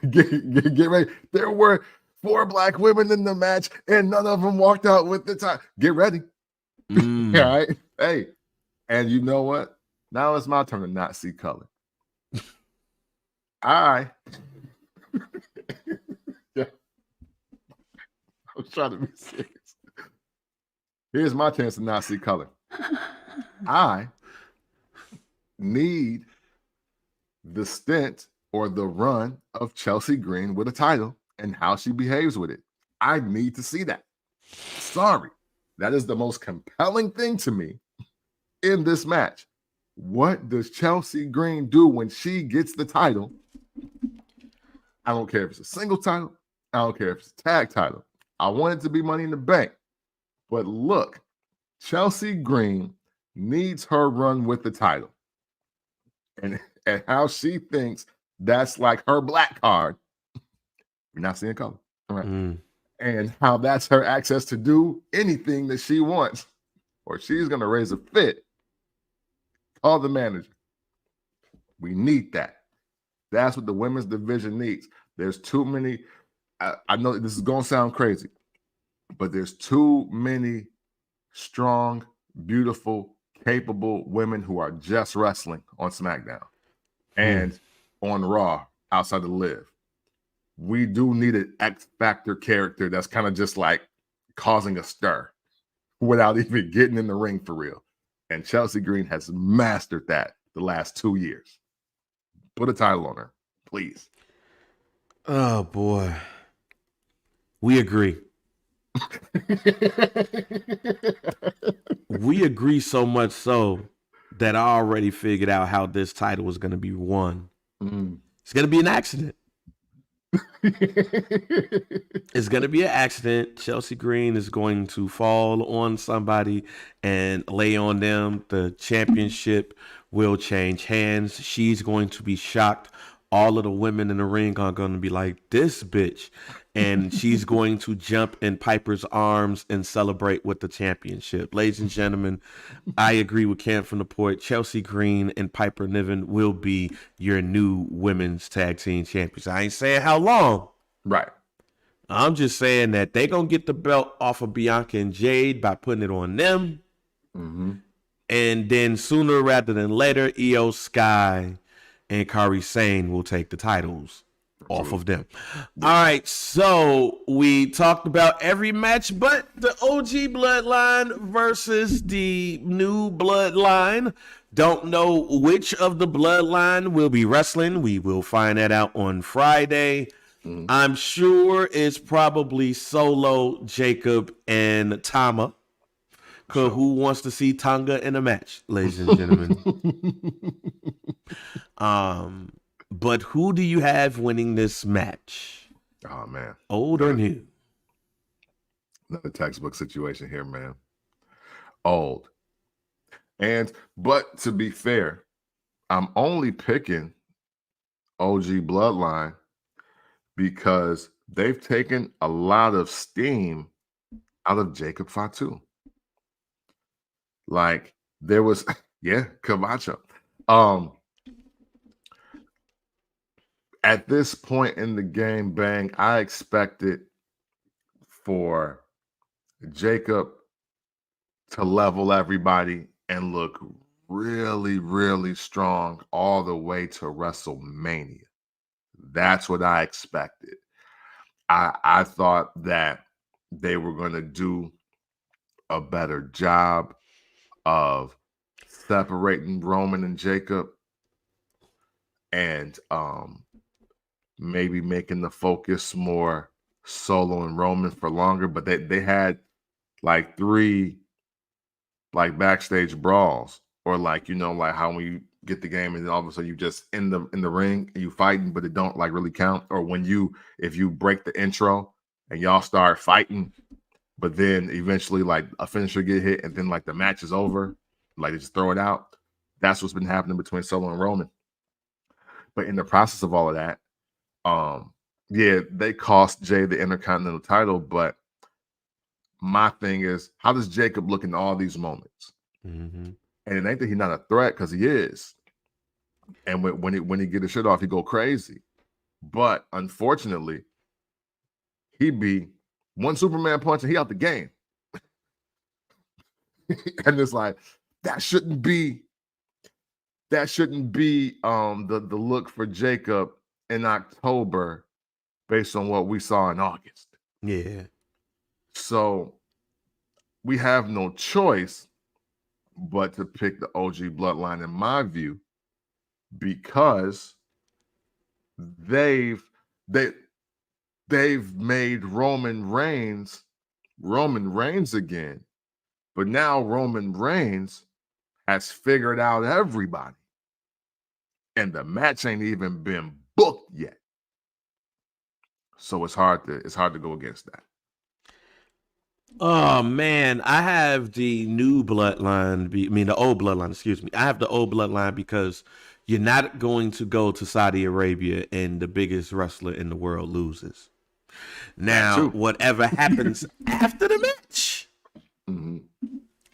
A: get ready. There were 4 black women in the match, and none of them walked out with the time. Get ready. All right. Hey, and you know what? Now it's my turn to not see color. I was trying to be serious. Here's my chance to not see color. I need the stint or the run of Chelsea Green with a title and how she behaves with it. I need to see that. Sorry. That is the most compelling thing to me in this match. What does Chelsea Green do when she gets the title? I don't care if it's a single title. I don't care if it's a tag title. I want it to be Money in the Bank. But look, Chelsea Green needs her run with the title. And how she thinks that's like her black card. You're not seeing color. All right. And how that's her access to do anything that she wants. Or she's going to raise a fit. Call the manager. We need that. That's what the women's division needs. There's too many. I know this is going to sound crazy, but there's too many strong, beautiful, capable women who are just wrestling on SmackDown and on Raw outside of Live. We do need an X Factor character that's kind of just like causing a stir without even getting in the ring for real. And Chelsea Green has mastered that the last 2 years. Put a title on her, please.
B: Oh, boy. We agree. We agree so much so that I already figured out how this title was going to be won. It's going to be an accident. It's going to be an accident. Chelsea Green is going to fall on somebody and lay on them. The championship will change hands. She's going to be shocked. All of the women in the ring are going to be like, this bitch. And she's going to jump in Piper's arms and celebrate with the championship. Ladies and gentlemen, I agree with Cam from the Port. Chelsea Green and Piper Niven will be your new women's tag team champions. I ain't saying how long.
A: Right.
B: I'm just saying that they going to get the belt off of Bianca and Jade by putting it on them. And then sooner rather than later, Io Sky and Kairi Sane will take the titles off of them. All right, so we talked about every match but the OG Bloodline versus the new Bloodline. Don't know which of the Bloodline will be wrestling. We will find that out on Friday. I'm sure it's probably Solo, Jacob, and Tama. Because who wants to see Tonga in a match, ladies and gentlemen? But who do you have winning this match?
A: Oh, man.
B: Old or new?
A: Another textbook situation here, man. Old. But to be fair, I'm only picking OG Bloodline because they've taken a lot of steam out of Jacob Fatu. Like there was, yeah, Camacho. At this point in the game, Bang, I expected for Jacob to level everybody and look really, really strong all the way to WrestleMania. That's what I expected. I thought that they were going to do a better job of separating Roman and Jacob and maybe making the focus more Solo and Roman for longer. But they had like 3 like backstage brawls, or like, you know, like how when you get the game and then all of a sudden you just in the ring and you fighting, but it don't like really count. Or when if you break the intro and y'all start fighting, but then eventually like a finisher get hit and then like the match is over, like they just throw it out. That's what's been happening between Solo and Roman. But in the process of all of that, yeah, they cost Jay the Intercontinental title. But my thing is, how does Jacob look in all these moments?
B: Mm-hmm.
A: And it ain't that he's not a threat, because he is. And when he get his shit off, he go crazy. But unfortunately, he be one Superman punch and he out the game. And it's like that shouldn't be the look for Jacob in October based on what we saw in August.
B: Yeah.
A: So we have no choice but to pick the OG Bloodline, in my view, because they've made Roman Reigns again. But now Roman Reigns has figured out everybody. And the match ain't even been booked yet. So it's hard to go against that.
B: Oh man, I have the new bloodline. The old bloodline. Excuse me. I have the old bloodline because you're not going to go to Saudi Arabia and the biggest wrestler in the world loses. Now, whatever happens after the match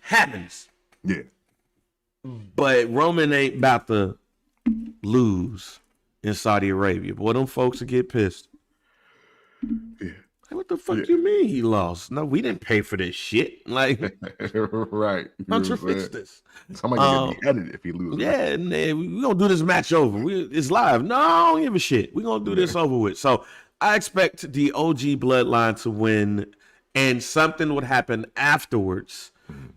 B: happens.
A: Yeah.
B: But Roman ain't about to lose in Saudi Arabia. Boy, them folks will get pissed.
A: Yeah.
B: What the fuck you mean he lost? No, we didn't pay for this shit. Like,
A: right.
B: Hunter, fix this.
A: Somebody get beheaded if he loses.
B: Yeah, we're going to do this match over. It's live. No, I don't give a shit. We're going to do this over with. So I expect the OG Bloodline to win, and something would happen afterwards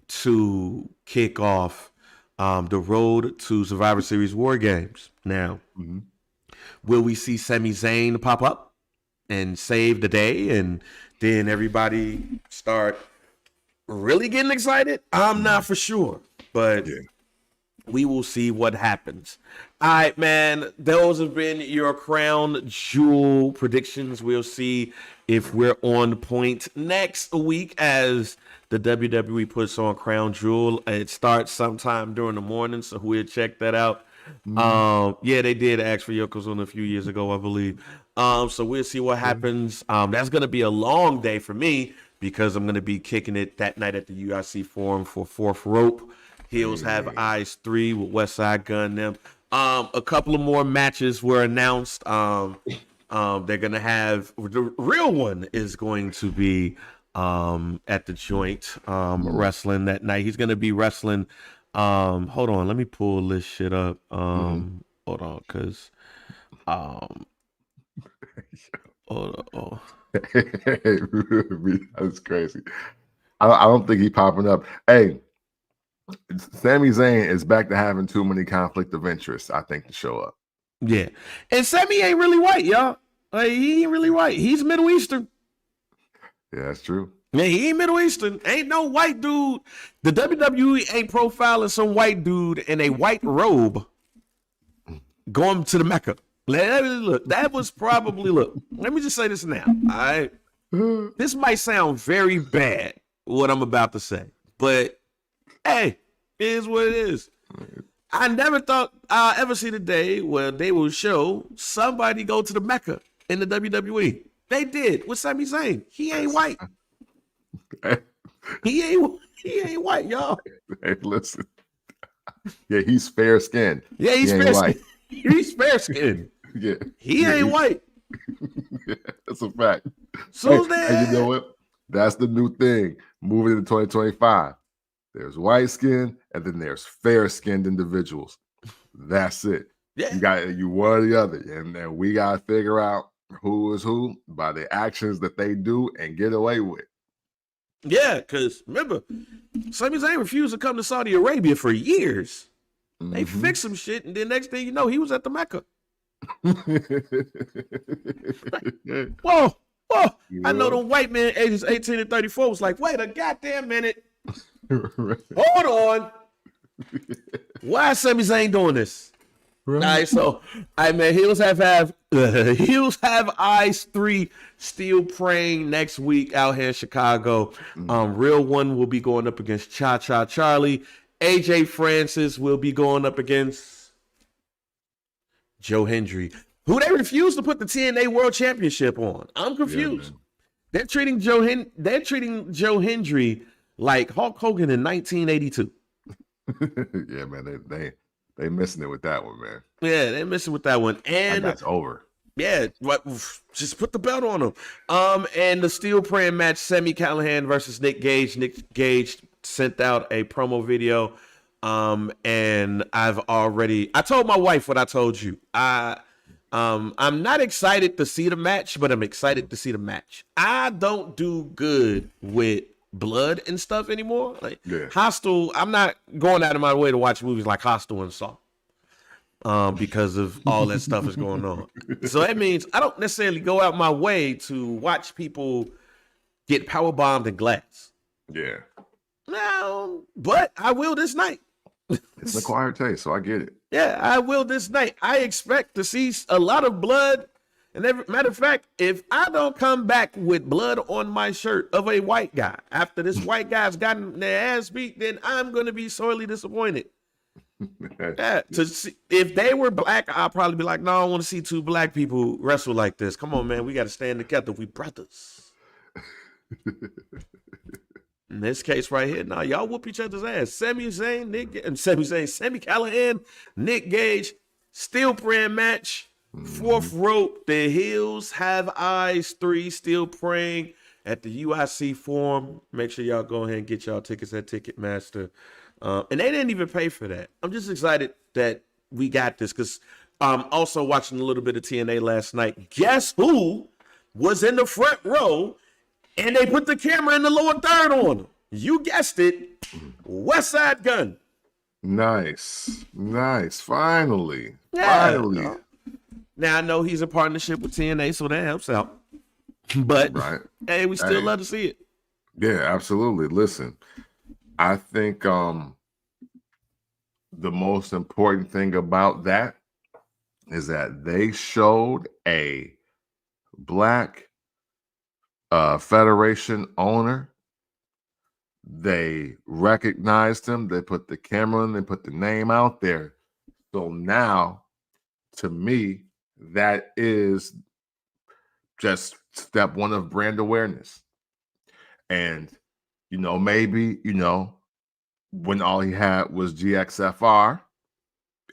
B: to kick off the road to Survivor Series War Games. Now, will we see Sami Zayn pop up and save the day, and then everybody start really getting excited? I'm not for sure, but we will see what happens. All right, man, those have been your Crown Jewel predictions. We'll see if we're on point next week as the WWE puts on Crown Jewel. It starts sometime during the morning, so we'll check that out. Yeah, they did ask for Yokozuna a few years ago, I believe. So we'll see what happens. That's going to be a long day for me because I'm going to be kicking it that night at the UIC Forum for Fourth Rope. Heels Have Eyes 3 with Westside Gun them. A couple of more matches were announced. They're going to have, the real one is going to be at the joint wrestling that night. He's going to be wrestling. Hold on, let me pull this shit up. Hold on, because
A: that's crazy. I don't think he's popping up. Hey, Sami Zayn is back to having too many conflict of interest, I think, to show up.
B: Yeah, and Sami ain't really white, y'all. Like, he ain't really white. He's Middle Eastern.
A: Yeah, that's true.
B: Man, he ain't Middle Eastern. Ain't no white dude. The WWE ain't profiling some white dude in a white robe going to the Mecca. Look, that was probably, look, let me just say this now. All right. This might sound very bad, what I'm about to say, but hey, it is what it is. I never thought I'll ever see the day where they will show somebody go to the Mecca in the WWE. They did with Sami Zayn. He ain't white. He ain't white, y'all.
A: Hey, listen. Yeah, he's fair skinned.
B: Yeah, he's fair skinned. He's fair skinned.
A: Yeah.
B: He ain't white.
A: Yeah, that's a fact.
B: So
A: and you know what? That's the new thing. Moving into 2025. There's white skin, and then there's fair skinned individuals. That's it.
B: Yeah.
A: You one or the other. And then we gotta figure out who is who by the actions that they do and get away with.
B: Yeah, because remember, Sami Zayn refused to come to Saudi Arabia for years. Mm-hmm. They fixed some shit, and then next thing you know, he was at the Mecca. Whoa. Yeah. I know the white man ages 18 and 34 was like, wait a goddamn minute. Hold on. Why is Sami Zayn doing this? Right. All right, so man, Heels have Eyes 3 still praying next week out here in Chicago. Real One will be going up against Cha Cha Charlie. AJ Francis will be going up against Joe Hendry, who they refused to put the TNA World Championship on. I'm confused. They're treating Joe Hendry like Hulk Hogan in 1982.
A: Yeah, man, they missing it with that one, man.
B: Yeah, they're missing with that one, and
A: that's over.
B: Yeah, just put the belt on them. And the steel praying match: Sami Callihan versus Nick Gage. Nick Gage sent out a promo video, and I told my wife what I told you. I'm not excited to see the match, but I'm excited to see the match. I don't do good with blood and stuff anymore. Like Hostel, I'm not going out of my way to watch movies like Hostel and Saw, because of all that stuff is going on. So that means I don't necessarily go out my way to watch people get power bombed in glass.
A: Yeah.
B: No, but I will this night.
A: It's an acquired taste, so I get it.
B: Yeah, I will this night. I expect to see a lot of blood. And matter of fact, if I don't come back with blood on my shirt of a white guy after this white guy's gotten their ass beat, then I'm going to be sorely disappointed. Yeah, if they were black, I'll probably be like, no, I want to see two black people wrestle like this. Come on, man, we got to stand together. We brothers. In this case right here, now y'all whoop each other's ass. Sami Callihan, Nick Gage, steel praying match. Fourth rope, the Heels have Eyes 3 still praying at the UIC Forum. Make sure y'all go ahead and get y'all tickets at Ticketmaster. And they didn't even pay for that. I'm just excited that we got this because also watching a little bit of TNA last night. Guess who was in the front row and they put the camera in the lower third on him? You guessed it, Westside Gunn.
A: Nice. Finally.
B: Now, I know he's in partnership with TNA, so that helps out. But, hey, we still love to see it.
A: Yeah, absolutely. Listen, I think the most important thing about that is that they showed a black federation owner. They recognized him. They put the camera in. They put the name out there. So now, to me, that is just step one of brand awareness. And, maybe, when all he had was GXFR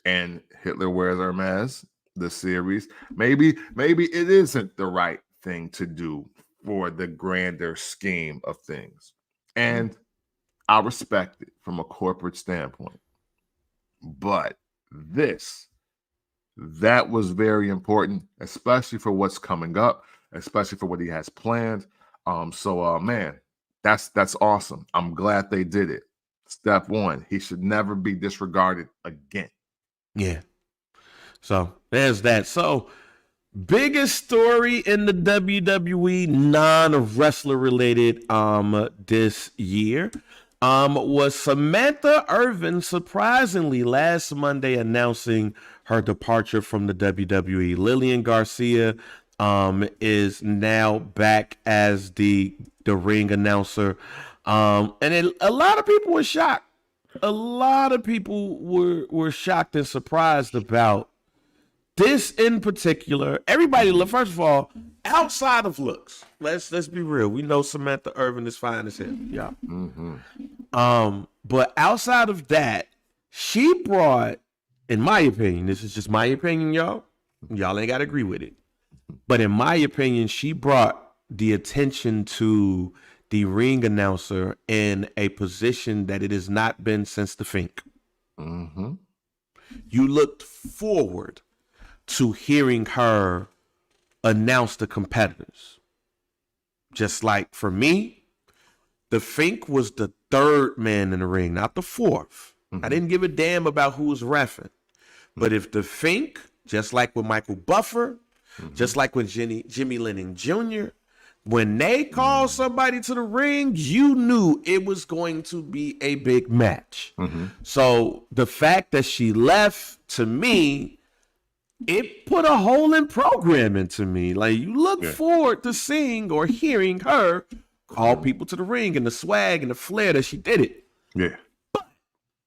A: and Hitler Wears Hermes, the series, maybe it isn't the right thing to do for the grander scheme of things. And I respect it from a corporate standpoint. But that was very important, especially for what's coming up, especially for what he has planned. Man, that's awesome. I'm glad they did it. Step one, he should never be disregarded again.
B: Yeah. So there's that. So biggest story in the WWE non-wrestler related this year was Samantha Irvin surprisingly last Monday announcing her departure from the WWE. Lillian Garcia is now back as the ring announcer. A lot of people were shocked. A lot of people were shocked and surprised about this in particular, everybody, first of all, outside of looks, let's be real. We know Samantha Irvin is fine as hell. Yeah. But outside of that, she brought, in my opinion, this is just my opinion, y'all. Y'all ain't got to agree with it. But in my opinion, she brought the attention to the ring announcer in a position that it has not been since the Fink. You looked forward to hearing her announce the competitors. Just like for me, the Fink was the third man in the ring, not the fourth. I didn't give a damn about who was reffing. But if the Fink, just like with Michael Buffer, just like with Jimmy Lennon Jr., when they called somebody to the ring, you knew it was going to be a big match. So the fact that she left, to me, it put a hole in programming to me. Like, you look forward to seeing or hearing her call people to the ring and the swag and the flair that she did it.
A: Yeah.
B: But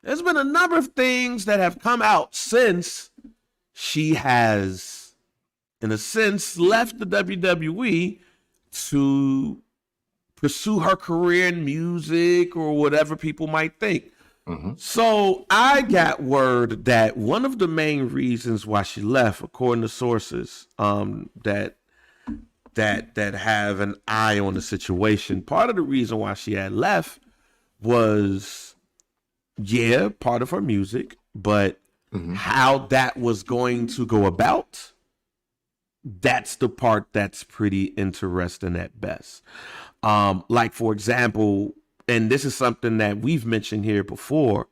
B: there's been a number of things that have come out since she has, in a sense, left the WWE to pursue her career in music or whatever people might think. So I got word that one of the main reasons why she left, according to sources that have an eye on the situation, part of the reason why she had left was, part of her music, but how that was going to go about, that's the part that's pretty interesting at best. Like, for example, and this is something that we've mentioned here before,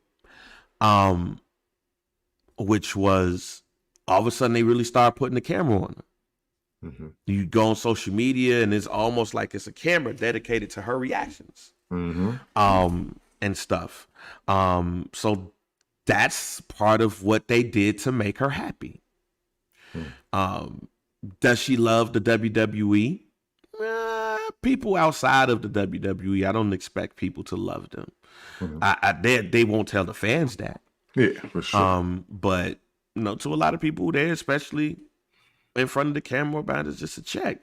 B: which was all of a sudden they really start putting the camera on her. You go on social media and it's almost like it's a camera dedicated to her reactions and stuff. So that's part of what they did to make her happy. Does she love the WWE? People outside of the WWE, I don't expect people to love them. They won't tell the fans that.
A: Yeah, for sure.
B: But to a lot of people there, especially in front of the camera, about it's just a check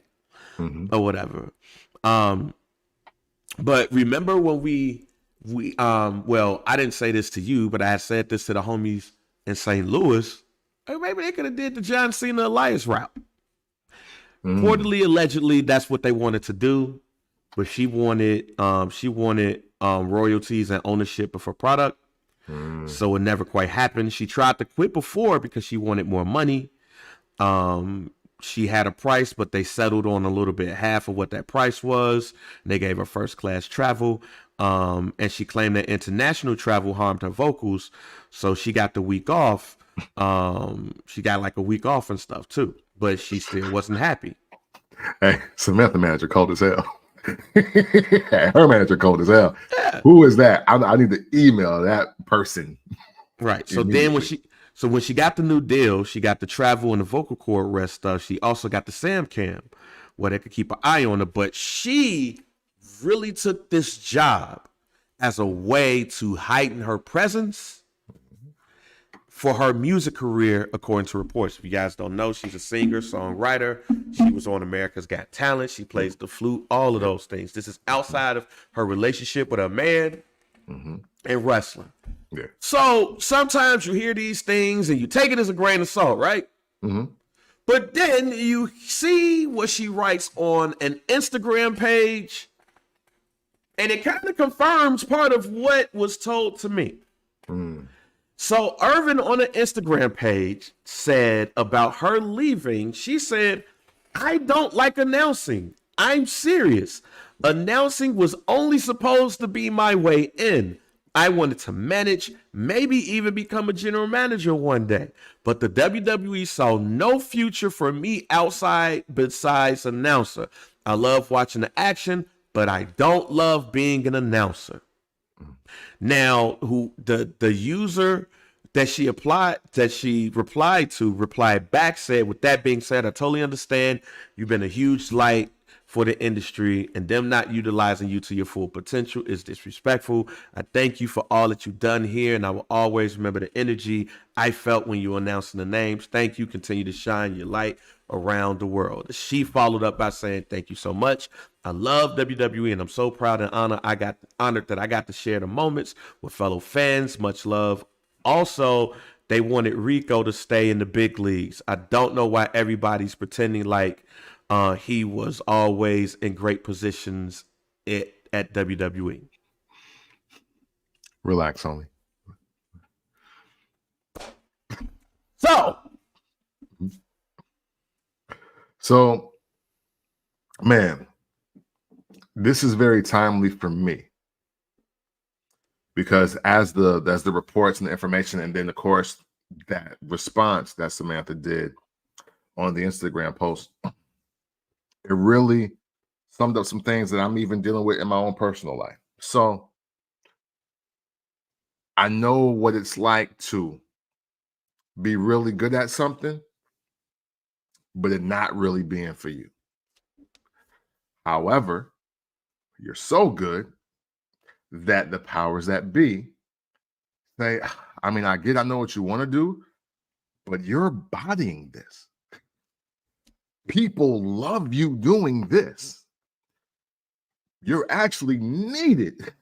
B: or whatever. But remember when we well, I didn't say this to you, but I had said this to the homies in St. Louis. Hey, maybe they could have did the John Cena Elias route. Reportedly, allegedly, that's what they wanted to do, but she wanted royalties and ownership of her product, so it never quite happened. She tried to quit before because she wanted more money. She had a price, but they settled on a little bit half of what that price was. They gave her first class travel, and she claimed that international travel harmed her vocals, so she got the week off. She got like a week off and stuff too, but she still wasn't happy.
A: Hey, Samantha manager cold as hell. Her manager cold as hell. Yeah. Who is that? I need to email that person.
B: Right. So then when she got the new deal, she got the travel and the vocal cord rest stuff. She also got the Sam Cam where they could keep an eye on her. But she really took this job as a way to heighten her presence for her music career, according to reports. If you guys don't know, she's a singer, songwriter. She was on America's Got Talent. She plays the flute, all of those things. This is outside of her relationship with a man and wrestling. Yeah. So sometimes you hear these things and you take it as a grain of salt, right? But then you see what she writes on an Instagram page, and it kind of confirms part of what was told to me. So Irvin on an Instagram page said about her leaving, she said, "I don't like announcing. I'm serious. Announcing was only supposed to be my way in. I wanted to manage, maybe even become a general manager one day. But the WWE saw no future for me outside besides announcer. I love watching the action, but I don't love being an announcer." Now, who the user that she replied back, said, "With that being said, I totally understand. You've been a huge light for the industry, and them not utilizing you to your full potential is disrespectful. I thank you for all that you've done here, and I will always remember the energy I felt when you were announcing the names. Thank you. Continue to shine your light around the world. She followed up by saying, thank you so much. I love WWE, and I'm so proud and honored that I got to share the moments with fellow fans. Much love. Also, they wanted Rico to stay in the big leagues. I don't know why everybody's pretending like he was always in great positions at WWE.
A: Relax, only. So, man, this is very timely for me because as the reports and the information, and then of course that response that Samantha did on the Instagram post, it really summed up some things that I'm even dealing with in my own personal life. So I know what it's like to be really good at something, but it not really being for you. However, you're so good that the powers that be say, I mean, I know what you want to do, but you're embodying this. People love you doing this. You're actually needed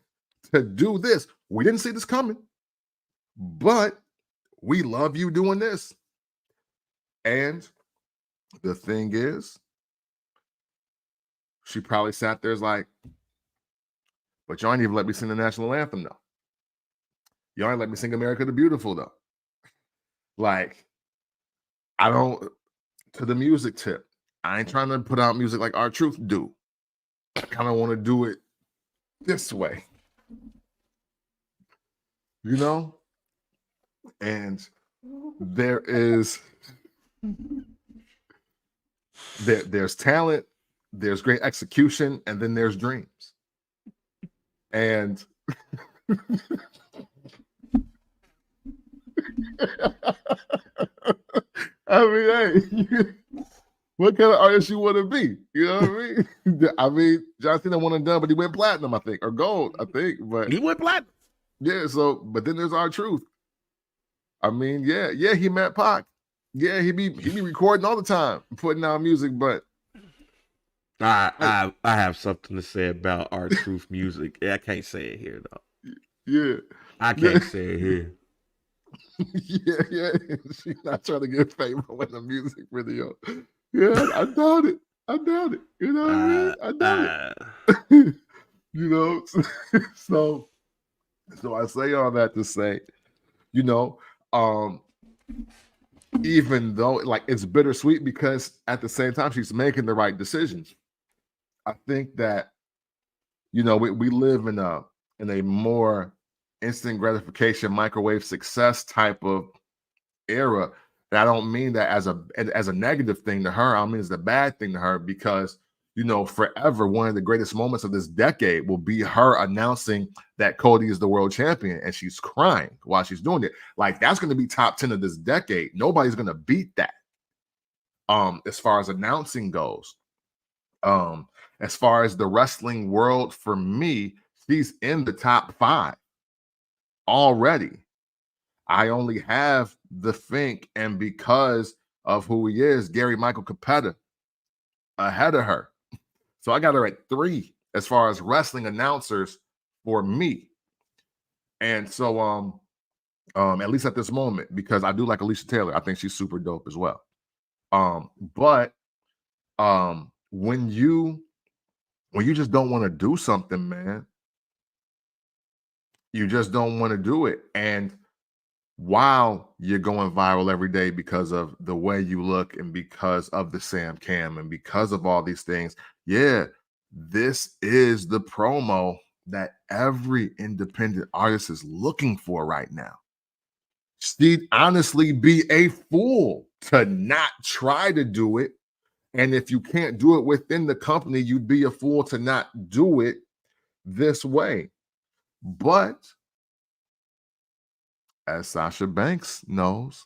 A: to do this. We didn't see this coming, but we love you doing this. And the thing is, she probably sat there like, but y'all ain't even let me sing the national anthem, though. Y'all ain't let me sing America the Beautiful, though. Like, I don't, to the music tip, I ain't trying to put out music like R-Truth do. I kind of want to do it this way. You know? And there's talent, there's great execution, and then there's dreams. And I mean, hey, what kind of artist you want to be? You know what I mean? I mean, John Cena won and done, but he went platinum, I think, or gold, I think. But
B: he went platinum.
A: Yeah, so, but then there's R-Truth. I mean, yeah, he met Pac. Yeah, he be recording all the time, putting out music, but
B: I have something to say about R-Truth music. I can't say it here though.
A: Yeah.
B: I can't say it here.
A: Yeah. She's not trying to get famous with the music video. Yeah, I doubt it. You know what I mean? I doubt it. You know, so I say all that to say, you know, even though like it's bittersweet because at the same time she's making the right decisions. I think that, you know, we live in a more instant gratification, microwave success type of era. And I don't mean that as a negative thing to her. I mean it's a bad thing to her because, you know, forever one of the greatest moments of this decade will be her announcing that Cody is the world champion, and she's crying while she's doing it. Like that's going to be top 10 of this decade. Nobody's going to beat that. As far as announcing goes, as far as the wrestling world, for me, she's in the top 5 already. I only have the Fink, and because of who he is, Gary Michael Capetta ahead of her. So I got her at 3 as far as wrestling announcers for me. And so at least at this moment, because I do like Alicia Taylor. I think she's super dope as well. But when you just don't want to do something, man, you just don't want to do it. And while you're going viral every day because of the way you look and because of the Sam Cam and because of all these things, yeah, this is the promo that every independent artist is looking for right now. She'd honestly be a fool to not try to do it. And if you can't do it within the company, you'd be a fool to not do it this way. But as Sasha Banks knows,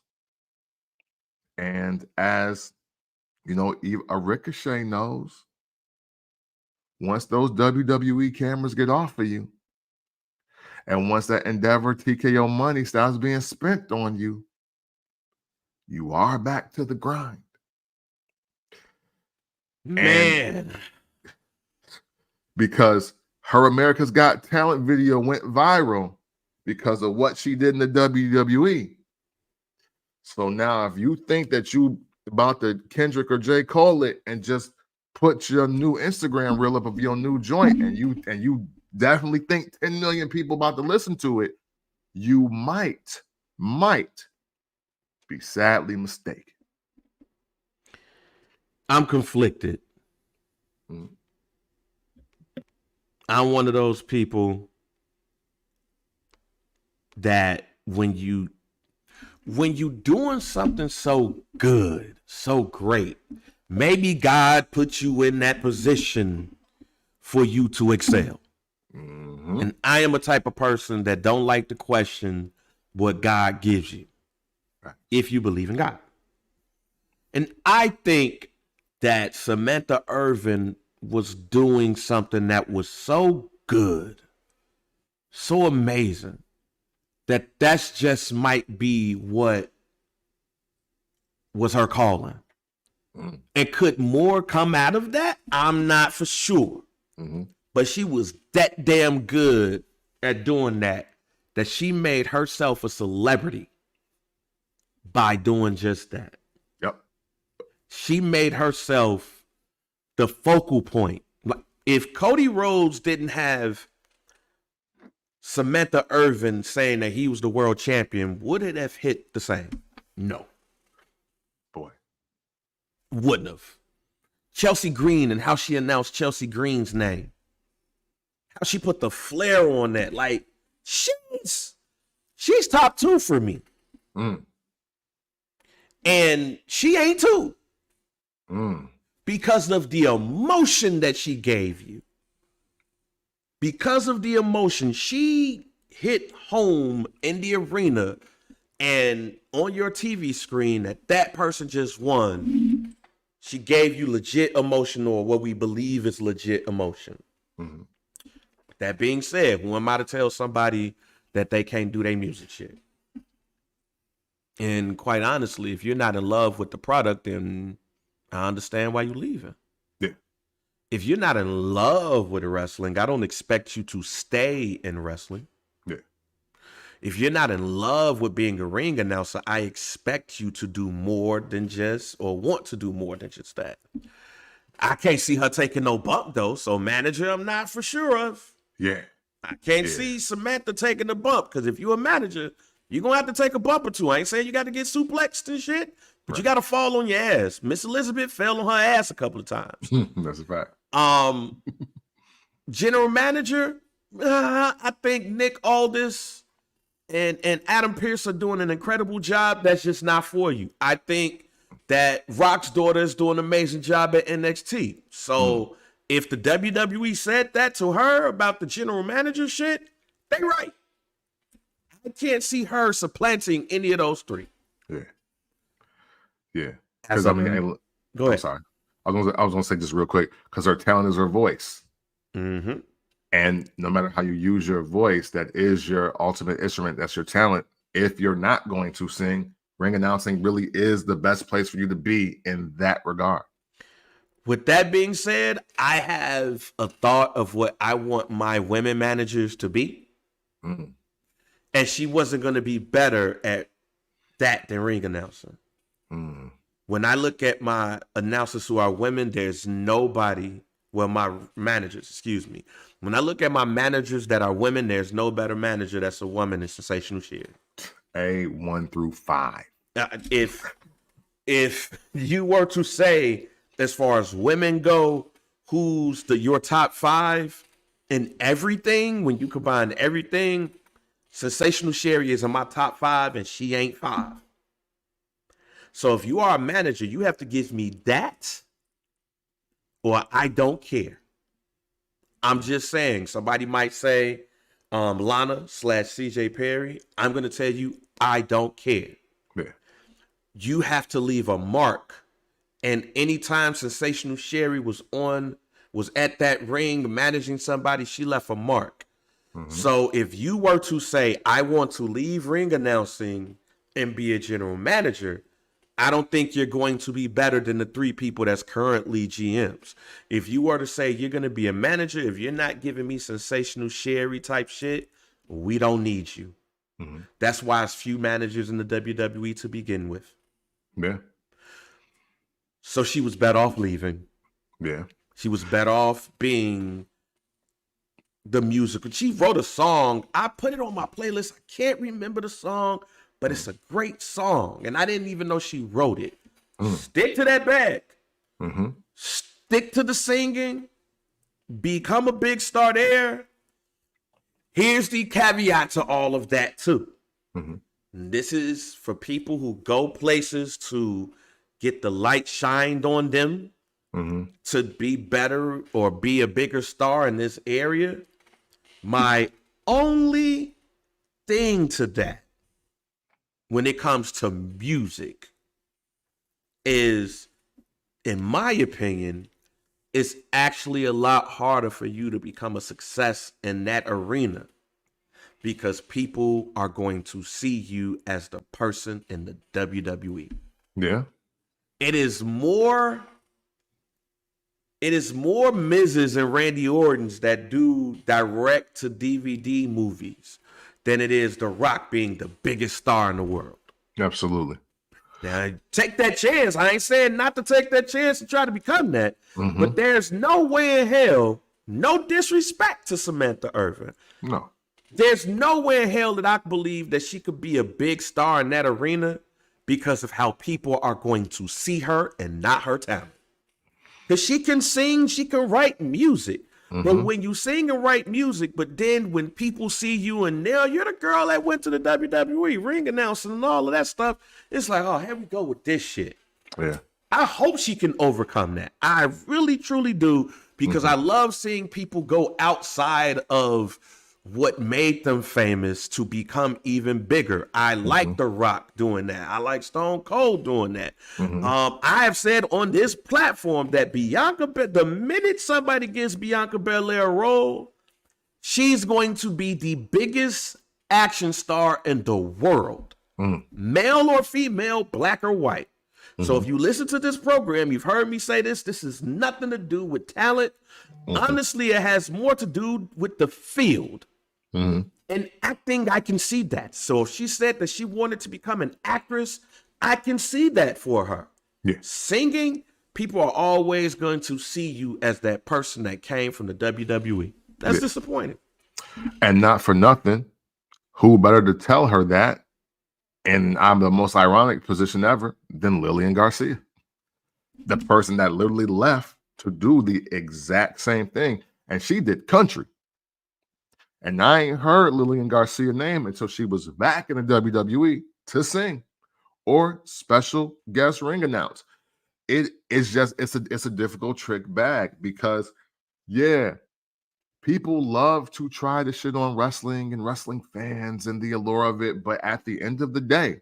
A: and as, you know, a Ricochet knows, once those WWE cameras get off of you, and once that Endeavor TKO money starts being spent on you, you are back to the grind.
B: Man.
A: And because her America's Got Talent video went viral because of what she did in the WWE. So now if you think that you about to Kendrick or J. Cole it and just put your new Instagram reel up of your new joint and you definitely think 10 million people about to listen to it, you might be sadly mistaken.
B: I'm conflicted.
A: Mm.
B: I'm one of those people that when you doing something so good, so great, maybe God put you in that position for you to excel.
A: Mm-hmm.
B: And I am a type of person that don't like to question what God gives you,
A: right,
B: if you believe in God. And I think that Samantha Irvin was doing something that was so good, so amazing, that's just might be what was her calling.
A: Mm.
B: And could more come out of that? I'm not for sure.
A: Mm-hmm.
B: But she was that damn good at doing that she made herself a celebrity by doing just that.
A: Yep.
B: She made herself the focal point. If Cody Rhodes didn't have Samantha Irvin saying that he was the world champion, would it have hit the same? No.
A: Boy.
B: Wouldn't have. Chelsea Green and how she announced Chelsea Green's name. How she put the flair on that. Like, she's top 2 for me.
A: Mm.
B: And she ain't 2.
A: Mm.
B: Because of the emotion that she gave you. Because of the emotion, she hit home in the arena and on your TV screen that person just won. She gave you legit emotion, or what we believe is legit emotion.
A: Mm-hmm.
B: That being said, who am I to tell somebody that they can't do their music shit? And quite honestly, if you're not in love with the product, then I understand why you're leaving.
A: Yeah.
B: If you're not in love with wrestling, I don't expect you to stay in wrestling.
A: Yeah.
B: If you're not in love with being a ring announcer, I expect you to do more than just, or want to do more than just that. I can't see her taking no bump though. So manager, I'm not for sure of.
A: Yeah.
B: I can't see Samantha taking a bump, because if you're a manager, you're going to have to take a bump or two. I ain't saying you got to get suplexed and shit, but
A: right,
B: you got to fall on your ass. Miss Elizabeth fell on her ass a couple of times.
A: That's a fact.
B: General manager, I think Nick Aldis and Adam Pearce are doing an incredible job. That's just not for you. I think that Rock's daughter is doing an amazing job at NXT. So if the WWE said that to her about the general manager shit, they right. I can't see her supplanting any of those 3.
A: Yeah. Yeah. Because I mean,
B: go ahead.
A: I'm sorry. I was gonna say just real quick, because her talent is her voice.
B: Mm-hmm.
A: And no matter how you use your voice, that is your ultimate instrument. That's your talent. If you're not going to sing, ring announcing really is the best place for you to be in that regard.
B: With that being said, I have a thought of what I want my women managers to be.
A: Mm.
B: And she wasn't going to be better at that than ring announcing.
A: Mm.
B: When I look at my announcers who are women, there's nobody, well, my managers, excuse me. When I look at my managers that are women, there's no better manager that's a woman than Sensational Sherri.
A: A1 through 5.
B: If you were to say, as far as women go, who's your top 5 in everything, when you combine everything, Sensational Sherri is in my top 5 and she ain't 5. So if you are a manager, you have to give me that, or I don't care. I'm just saying, somebody might say Lana/CJ Perry. I'm going to tell you, I don't care.
A: Yeah.
B: You have to leave a mark. And anytime Sensational Sherri was on was at that ring managing somebody, she left a mark.
A: Mhm.
B: So if you were to say, I want to leave ring announcing and be a general manager, I don't think you're going to be better than the 3 people that's currently GMs. If you were to say you're going to be a manager, if you're not giving me sensational Sherry type shit, we don't need you.
A: Mhm.
B: That's why it's few managers in the WWE to begin with.
A: Yeah.
B: So she was better off leaving.
A: Yeah.
B: She was better off being the musical. She wrote a song. I put it on my playlist. I can't remember the song, but it's a great song. And I didn't even know she wrote it. Stick to that bag.
A: Mhm.
B: Stick to the singing. Become a big star there. Here's the caveat to all of that, too.
A: Mhm.
B: This is for people who go places to get the light shined on them,
A: Mhm.
B: to be better or be a bigger star in this area. My only thing to that when it comes to music is, in my opinion, it's actually a lot harder for you to become a success in that arena because people are going to see you as the person in the WWE.
A: Yeah.
B: It is more Miz's and Randy Orton's that do direct to DVD movies than it is The Rock being the biggest star in the world.
A: Absolutely.
B: Now, take that chance. I ain't saying not to take that chance and try to become that,
A: Mhm.
B: but there's no way in hell, no disrespect to Samantha Irvin.
A: No.
B: There's no way in hell that I believe that she could be a big star in that arena because of how people are going to see her and not her talent. Because she can sing, she can write music. But when you sing and write music, but then when people see you and you're the girl that went to the WWE ring announcing and all of that stuff, it's like, oh, here we go with this shit.
A: Yeah.
B: I hope she can overcome that. I really, truly do, because I love seeing people go outside of what made them famous to become even bigger. I like The Rock doing that. I like Stone Cold doing that. I have said on this platform that the minute somebody gives Bianca Belair a role, she's going to be the biggest action star in the world, male or female, black or white. So if you listen to this program, you've heard me say this. This is nothing to do with talent. Honestly, it has more to do with the field. And acting, I can see that. So if she said that she wanted to become an actress, I can see that for her.
A: Yeah.
B: Singing, people are always going to see you as that person that came from the WWE. That's disappointing.
A: And not for nothing, who better to tell her that? And I'm the most ironic position ever than Lillian Garcia, the person that literally left to do the exact same thing. And she did country. And I ain't heard Lillian Garcia's name until she was back in the WWE to sing or special guest ring announce. It's a difficult trick bag because, yeah, people love to try to shit on wrestling and wrestling fans and the allure of it. But at the end of the day,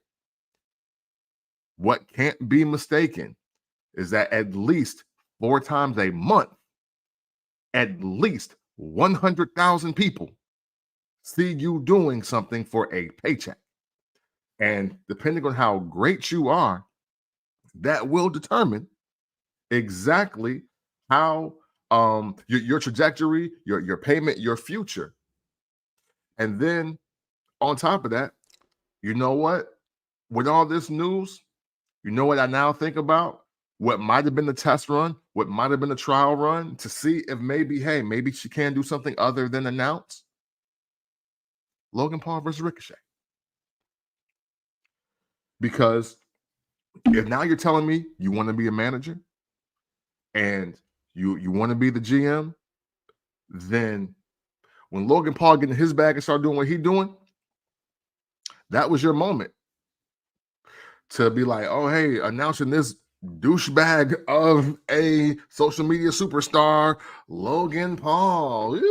A: what can't be mistaken is that at least 4 times a month, at least 100,000 people see you doing something for a paycheck. And depending on how great you are, that will determine exactly how your trajectory, your payment, your future. And then on top of that, you know what? With all this news, you know what I now think about? What might have been the test run, what might have been the trial run to see if maybe she can do something other than announce. Logan Paul versus Ricochet. Because if now you're telling me you want to be a manager and you want to be the GM, then when Logan Paul get in his bag and start doing what he's doing, that was your moment to be like, oh, hey, announcing this douchebag of a social media superstar, Logan Paul,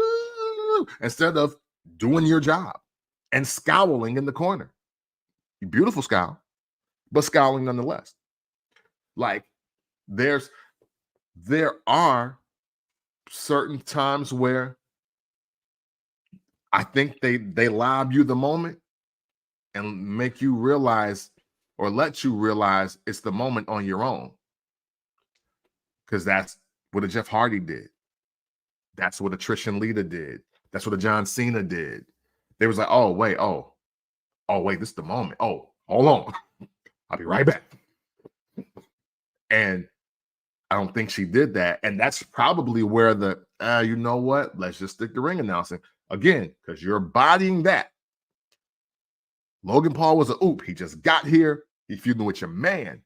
A: instead of doing your job and scowling in the corner. Beautiful scowl, but scowling nonetheless. Like there are certain times where I think they lob you the moment and make you realize or let you realize it's the moment on your own. Because that's what a Jeff Hardy did. That's what a Trish and Lita did. That's what a John Cena did. They was like, oh, wait, this is the moment. Oh, hold on. I'll be right back. And I don't think she did that. And that's probably where you know what? Let's just stick to ring announcing. Again, because you're bodying that. Logan Paul was a oop. He just got here. He's feuding with your man.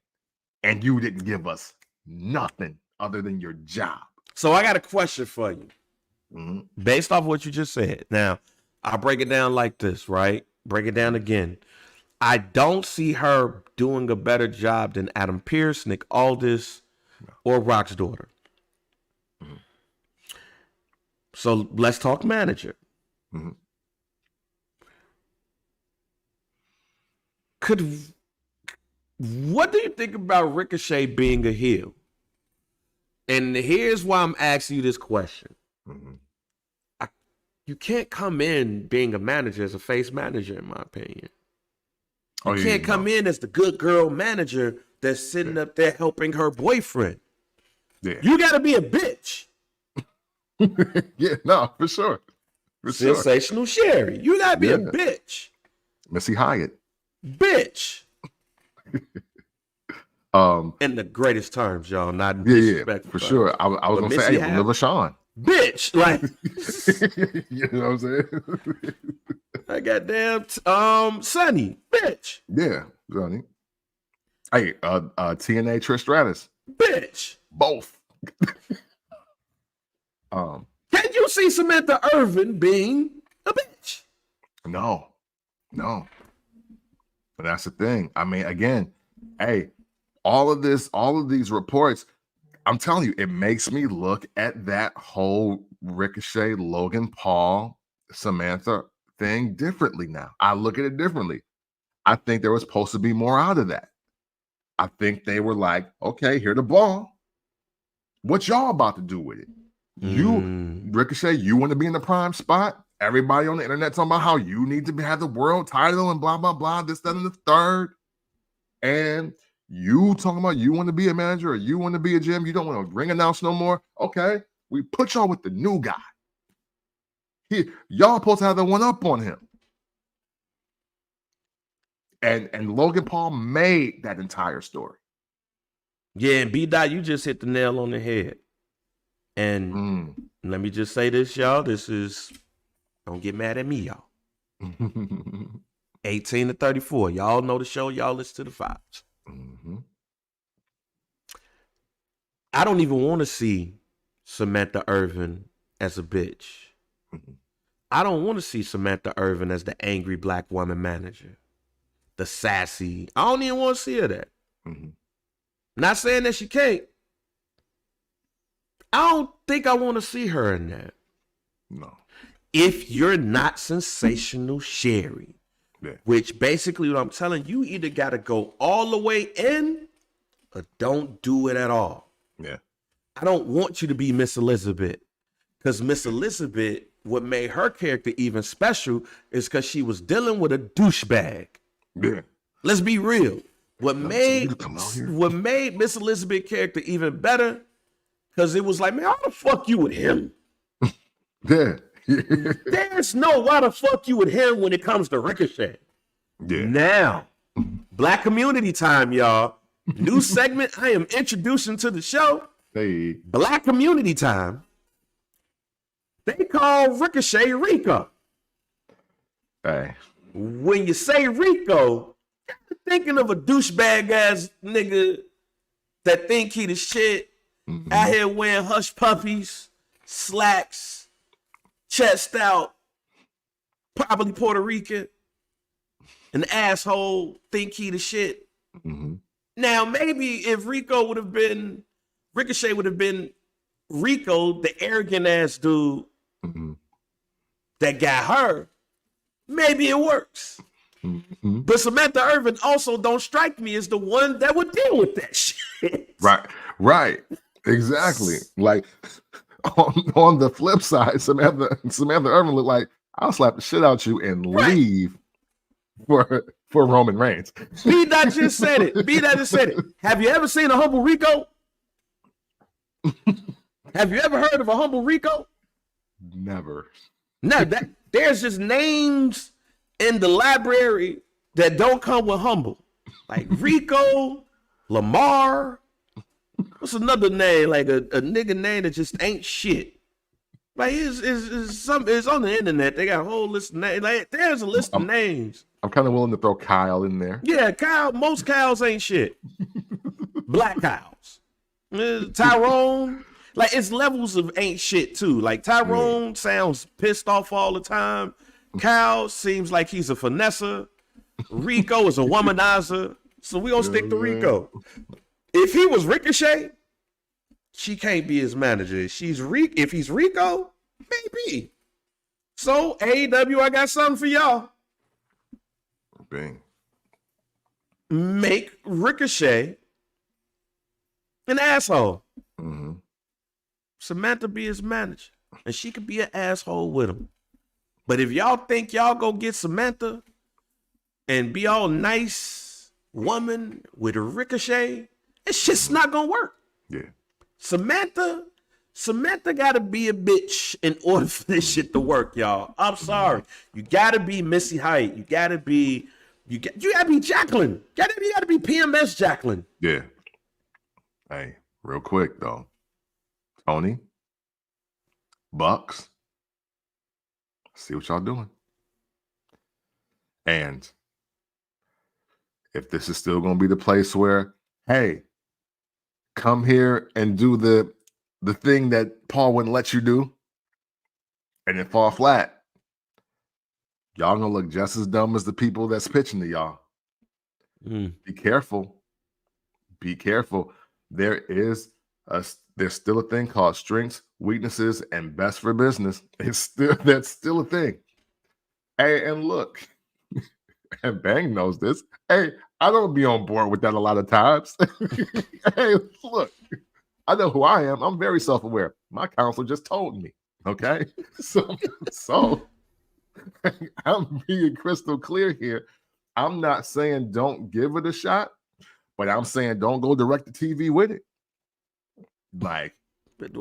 A: And you didn't give us nothing other than your job.
B: So I got a question for you.
A: Mm-hmm.
B: Based off what you just said. Now, I'll break it down like this, right? Break it down again. I don't see her doing a better job than Adam Pearce, Nick Aldis, or Rock's daughter. Mm-hmm. So let's talk manager.
A: Mm-hmm.
B: What do you think about Ricochet being a heel? And here's why I'm asking you this question.
A: Mm-hmm.
B: You can't come in being a manager as a face manager, in my opinion. You can't come in as the good girl manager that's sitting up there helping her boyfriend.
A: Yeah.
B: You got to be a bitch.
A: Yeah, no, for sure.
B: Sensational Sherry. You got to be a bitch.
A: Missy Hyatt.
B: Bitch. In the greatest terms, y'all. Not
A: yeah, for sure. I was going to say, hey, Liv Sean.
B: Bitch. Like,
A: you know what I'm saying?
B: I goddamn Sonny. Bitch.
A: Yeah, Sonny. Hey, TNA Trish Stratus.
B: Bitch.
A: Both.
B: Can you see Samantha Irvin being a bitch?
A: No. But that's the thing. I mean, again, hey, all of these reports, I'm telling you, it makes me look at that whole Ricochet, Logan Paul, Samantha thing differently now. I look at it differently. I think there was supposed to be more out of that. I think they were like, okay, here the ball. What y'all about to do with it? You, Ricochet, you want to be in the prime spot? Everybody on the internet talking about how you need to have the world title and blah, blah, blah, this, that, and the third. And you talking about you want to be a manager or you want to be a GM, you don't want to ring announce no more. Okay, we put y'all with the new guy. Y'all supposed to have the one up on him. And Logan Paul made that entire story.
B: Yeah, and B-Dot, you just hit the nail on the head. And let me just say this, y'all. Don't get mad at me, y'all. 18 to 34. Y'all know the show. Y'all listen to the vibes.
A: Mm-hmm.
B: I don't even want to see Samantha Irvin as a bitch.
A: Mm-hmm.
B: I don't want to see Samantha Irvin as the angry black woman manager. The sassy. I don't even want to see her that.
A: Mm-hmm.
B: Not saying that she can't. I don't think I want to see her in that.
A: No.
B: If you're not Sensational Sherry, which basically what I'm telling you, either got to go all the way in or don't do it at all.
A: Yeah.
B: I don't want you to be Miss Elizabeth, because Miss Elizabeth, what made her character even special is because she was dealing with a douchebag.
A: Yeah.
B: Let's be real. What made Miss Elizabeth character even better, because it was like, man, how the fuck you with him?
A: Yeah.
B: There's no why the fuck you with him when it comes to Ricochet.
A: Yeah.
B: Now, Black community time, y'all. New segment I am introducing to the show.
A: Hey.
B: Black community time. They call Ricochet Rico.
A: Hey.
B: When you say Rico, you're thinking of a douchebag ass nigga that think he the shit, out here wearing hush puppies, slacks, chest out, probably Puerto Rican, an asshole, think he the shit.
A: Mm-hmm.
B: Now, maybe if Ricochet would have been Rico, the arrogant ass dude that got her, maybe it works. Mm-hmm. But Samantha Irvin also don't strike me as the one that would deal with that shit.
A: Right. Exactly. Like on the flip side, Samantha Irvin looked like I'll slap the shit out you and leave for Roman Reigns.
B: B Dot just said it. Have you ever seen a humble Rico? Have you ever heard of a humble Rico?
A: Never.
B: No, there's just names in the library that don't come with humble. Like Rico, Lamar. What's another name? Like a nigga name that just ain't shit. Like it's on the internet. They got a whole list of names. Like there's a list of names.
A: I'm kind of willing to throw Kyle in there.
B: Yeah, Kyle. Most Kyles ain't shit. Black Kyles. Tyrone. Like it's levels of ain't shit too. Like Tyrone sounds pissed off all the time. Kyle seems like he's a finesser. Rico is a womanizer. So we gonna stick to Rico. If he was Ricochet, she can't be his manager. If he's Rico, maybe. So AEW, I got something for y'all.
A: Bang.
B: Make Ricochet an asshole.
A: Mm-hmm.
B: Samantha be his manager, and she could be an asshole with him. But if y'all think y'all go get Samantha and be all nice woman with a Ricochet, it's just not gonna work.
A: Yeah.
B: Samantha gotta be a bitch in order for this shit to work, y'all. I'm sorry. You gotta be Missy Hyatt. You gotta be Jacqueline. You gotta be PMS Jacqueline.
A: Yeah. Hey, real quick though. Tony, Bucks, see what y'all doing. And if this is still going to be the place where, hey, come here and do the thing that Paul wouldn't let you do, and it fall flat, y'all going to look just as dumb as the people that's pitching to y'all. Be careful. Be careful. There's still a thing called strengths, weaknesses, and best for business. That's still a thing. Hey, and look, and Bang knows this. Hey, I don't be on board with that a lot of times. Hey, look, I know who I am. I'm very self-aware. My counselor just told me. Okay, so I'm being crystal clear here. I'm not saying don't give it a shot, but I'm saying don't go direct to TV with it. Like, maybe,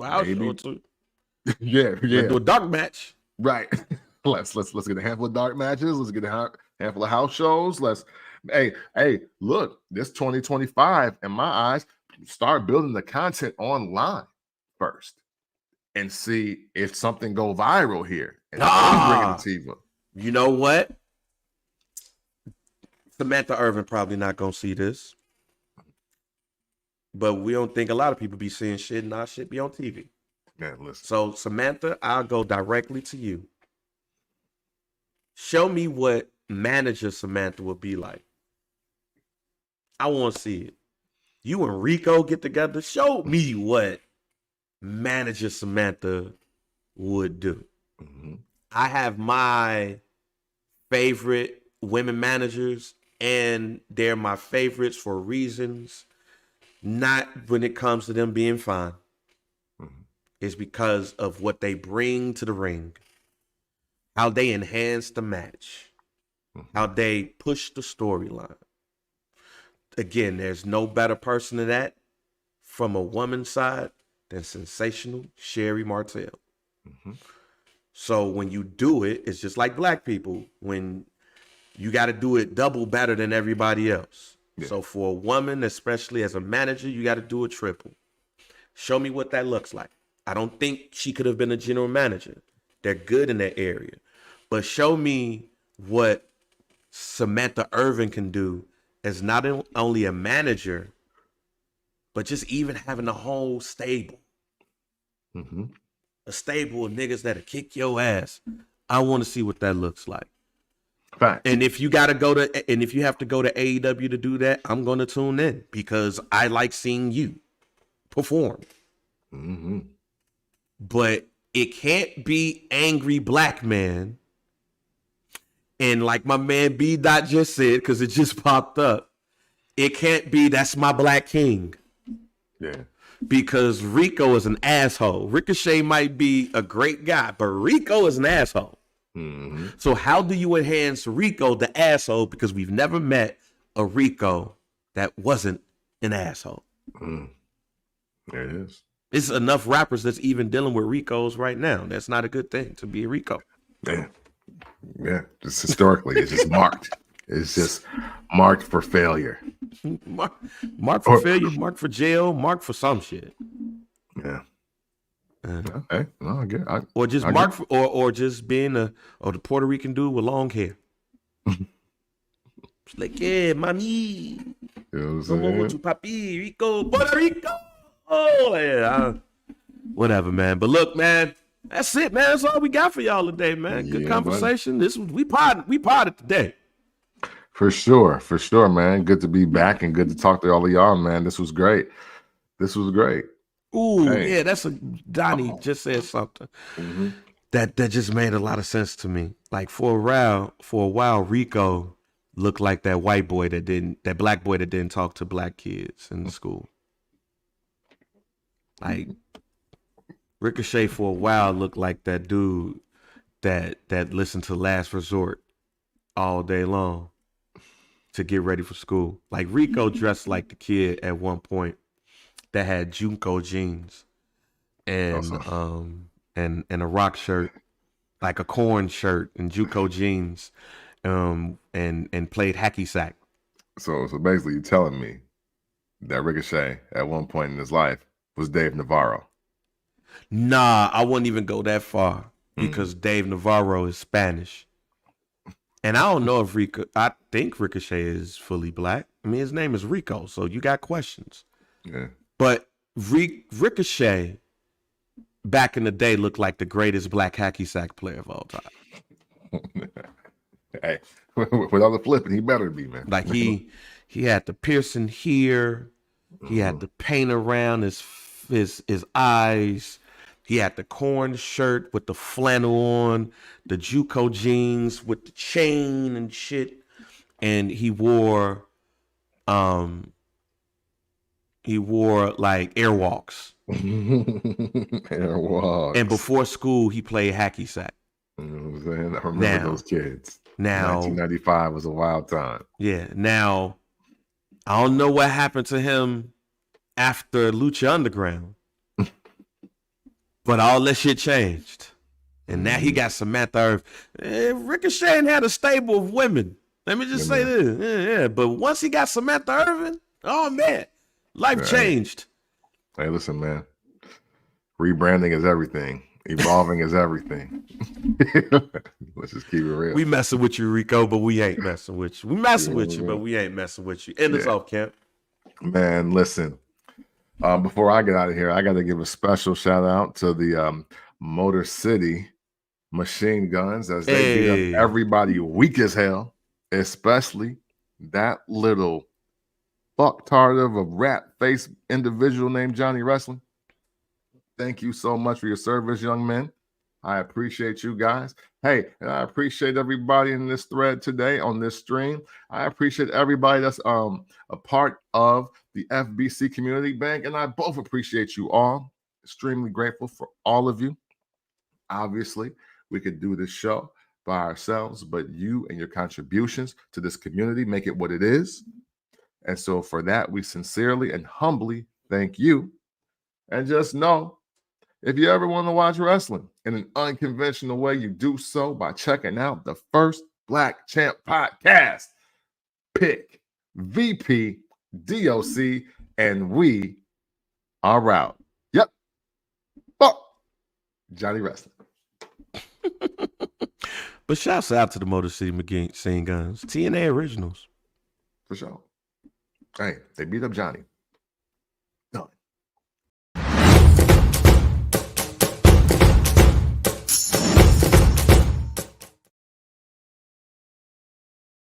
A: yeah.
B: Do a dark match,
A: right? Let's get a handful of dark matches. Let's get a handful of house shows. Hey, look, this 2025, in my eyes, start building the content online first, and see if something go viral here, and then bring it to TV.
B: You know what? Samantha Irvin probably not gonna see this. But we don't think a lot of people be seeing shit, and our shit be on TV.
A: Man, listen.
B: So, Samantha, I'll go directly to you. Show me what manager Samantha would be like. I want to see it. You and Rico get together. Show me what manager Samantha would do.
A: Mm-hmm.
B: I have my favorite women managers, and they're my favorites for reasons. Not when it comes to them being fine. Mm-hmm. It's because of what they bring to the ring. How they enhance the match. Mm-hmm. How they push the storyline. Again, there's no better person than that from a woman's side than sensational Sherry Martel. Mm-hmm. So when you do it, it's just like black people. When you got to do it double better than everybody else. Yeah. So for a woman, especially as a manager, you got to do a triple. Show me what that looks like. I don't think she could have been a general manager. They're good in that area. But show me what Samantha Irvin can do as not only a manager, but just even having a whole stable. Mm-hmm. A stable of niggas that'll kick your ass. I want to see what that looks like.
A: Fact.
B: And if you have to go to AEW to do that, I'm going to tune in because I like seeing you perform. Mm-hmm. But it can't be angry black man. And like my man B. Dot just said, because it just popped up, it can't be that's my black king.
A: Yeah.
B: because Rico is an asshole. Ricochet might be a great guy, but Rico is an asshole.
A: Mm-hmm.
B: So how do you enhance Rico the asshole? Because we've never met a Rico that wasn't an asshole.
A: Mm. There it is.
B: It's enough rappers that's even dealing with Ricos right now. That's not a good thing to be a Rico.
A: Yeah. Just historically, it's just marked. It's just marked for failure.
B: Mark for failure, mark for jail, mark for some shit.
A: Yeah. Okay. No, I get it.
B: Or just mark for, or just being the Puerto Rican dude with long hair. It's like, yeah, mami.
A: You know what I'm saying?
B: To papi, Rico, Puerto Rico. Oh, yeah. Whatever, man. But look, man, that's it, man. That's all we got for y'all today, man. Good conversation. Buddy. We potted today.
A: For sure, man. Good to be back and good to talk to all of y'all, man. This was great.
B: Ooh, hey. Yeah, Donnie just said something that just made a lot of sense to me. Like for a while, Rico looked like that black boy that didn't talk to black kids in the school. Like Ricochet for a while looked like that dude that listened to Last Resort all day long to get ready for school. Like Rico dressed like the kid at one point that had JNCO jeans and a rock shirt, like a corn shirt and JNCO jeans, and played hacky sack.
A: So basically, you're telling me that Ricochet at one point in his life was Dave Navarro.
B: Nah, I wouldn't even go that far because Dave Navarro is Spanish. And I don't know if I think Ricochet is fully black. I mean, his name is Rico, so you got questions.
A: Yeah.
B: But Ricochet, back in the day, looked like the greatest black hacky sack player of all time.
A: Hey, with all the flipping, he better be, man.
B: Like he had the piercing here. He had the paint around his eyes. He had the corn shirt with the flannel on, the JNCO jeans with the chain and shit, and he wore like airwalks.
A: Airwalks.
B: And before school, he played hacky sack.
A: You know what I'm saying? I remember those kids.
B: Now,
A: 1995 was a wild time.
B: Yeah. Now, I don't know what happened to him after Lucha Underground. But all that shit changed. And now he got Samantha Irvin. Ricochet had a stable of women. Let me just say this. Yeah. But once he got Samantha Irvin, oh, man, life changed.
A: Hey, listen, man. Rebranding is everything. Evolving is everything. Let's just keep it real.
B: We messing with you, Rico, but we ain't messing with you. We messing with you, but we ain't messing with you. End us off, Camp.
A: Man, listen. Before I get out of here, I got to give a special shout out to the Motor City Machine Guns as they beat up everybody weak as hell, especially that little fucktard of a rat face individual named Johnny Wrestling. Thank you so much for your service, young men. I appreciate you guys. Hey, and I appreciate everybody in this thread today on this stream. I appreciate everybody that's a part of the FBC Community Bank, and I both appreciate you all. Extremely grateful for all of you. Obviously, we could do this show by ourselves, but you and your contributions to this community make it what it is. And so for that, we sincerely and humbly thank you. And just know, if you ever want to watch wrestling in an unconventional way, you do so by checking out the First Black Champ podcast. Pick VP, DOC, and we are out. Yep. Oh, Johnny Wrestling.
B: But shouts out to the Motor City Machine Guns, TNA Originals.
A: For sure. Hey, they beat up Johnny.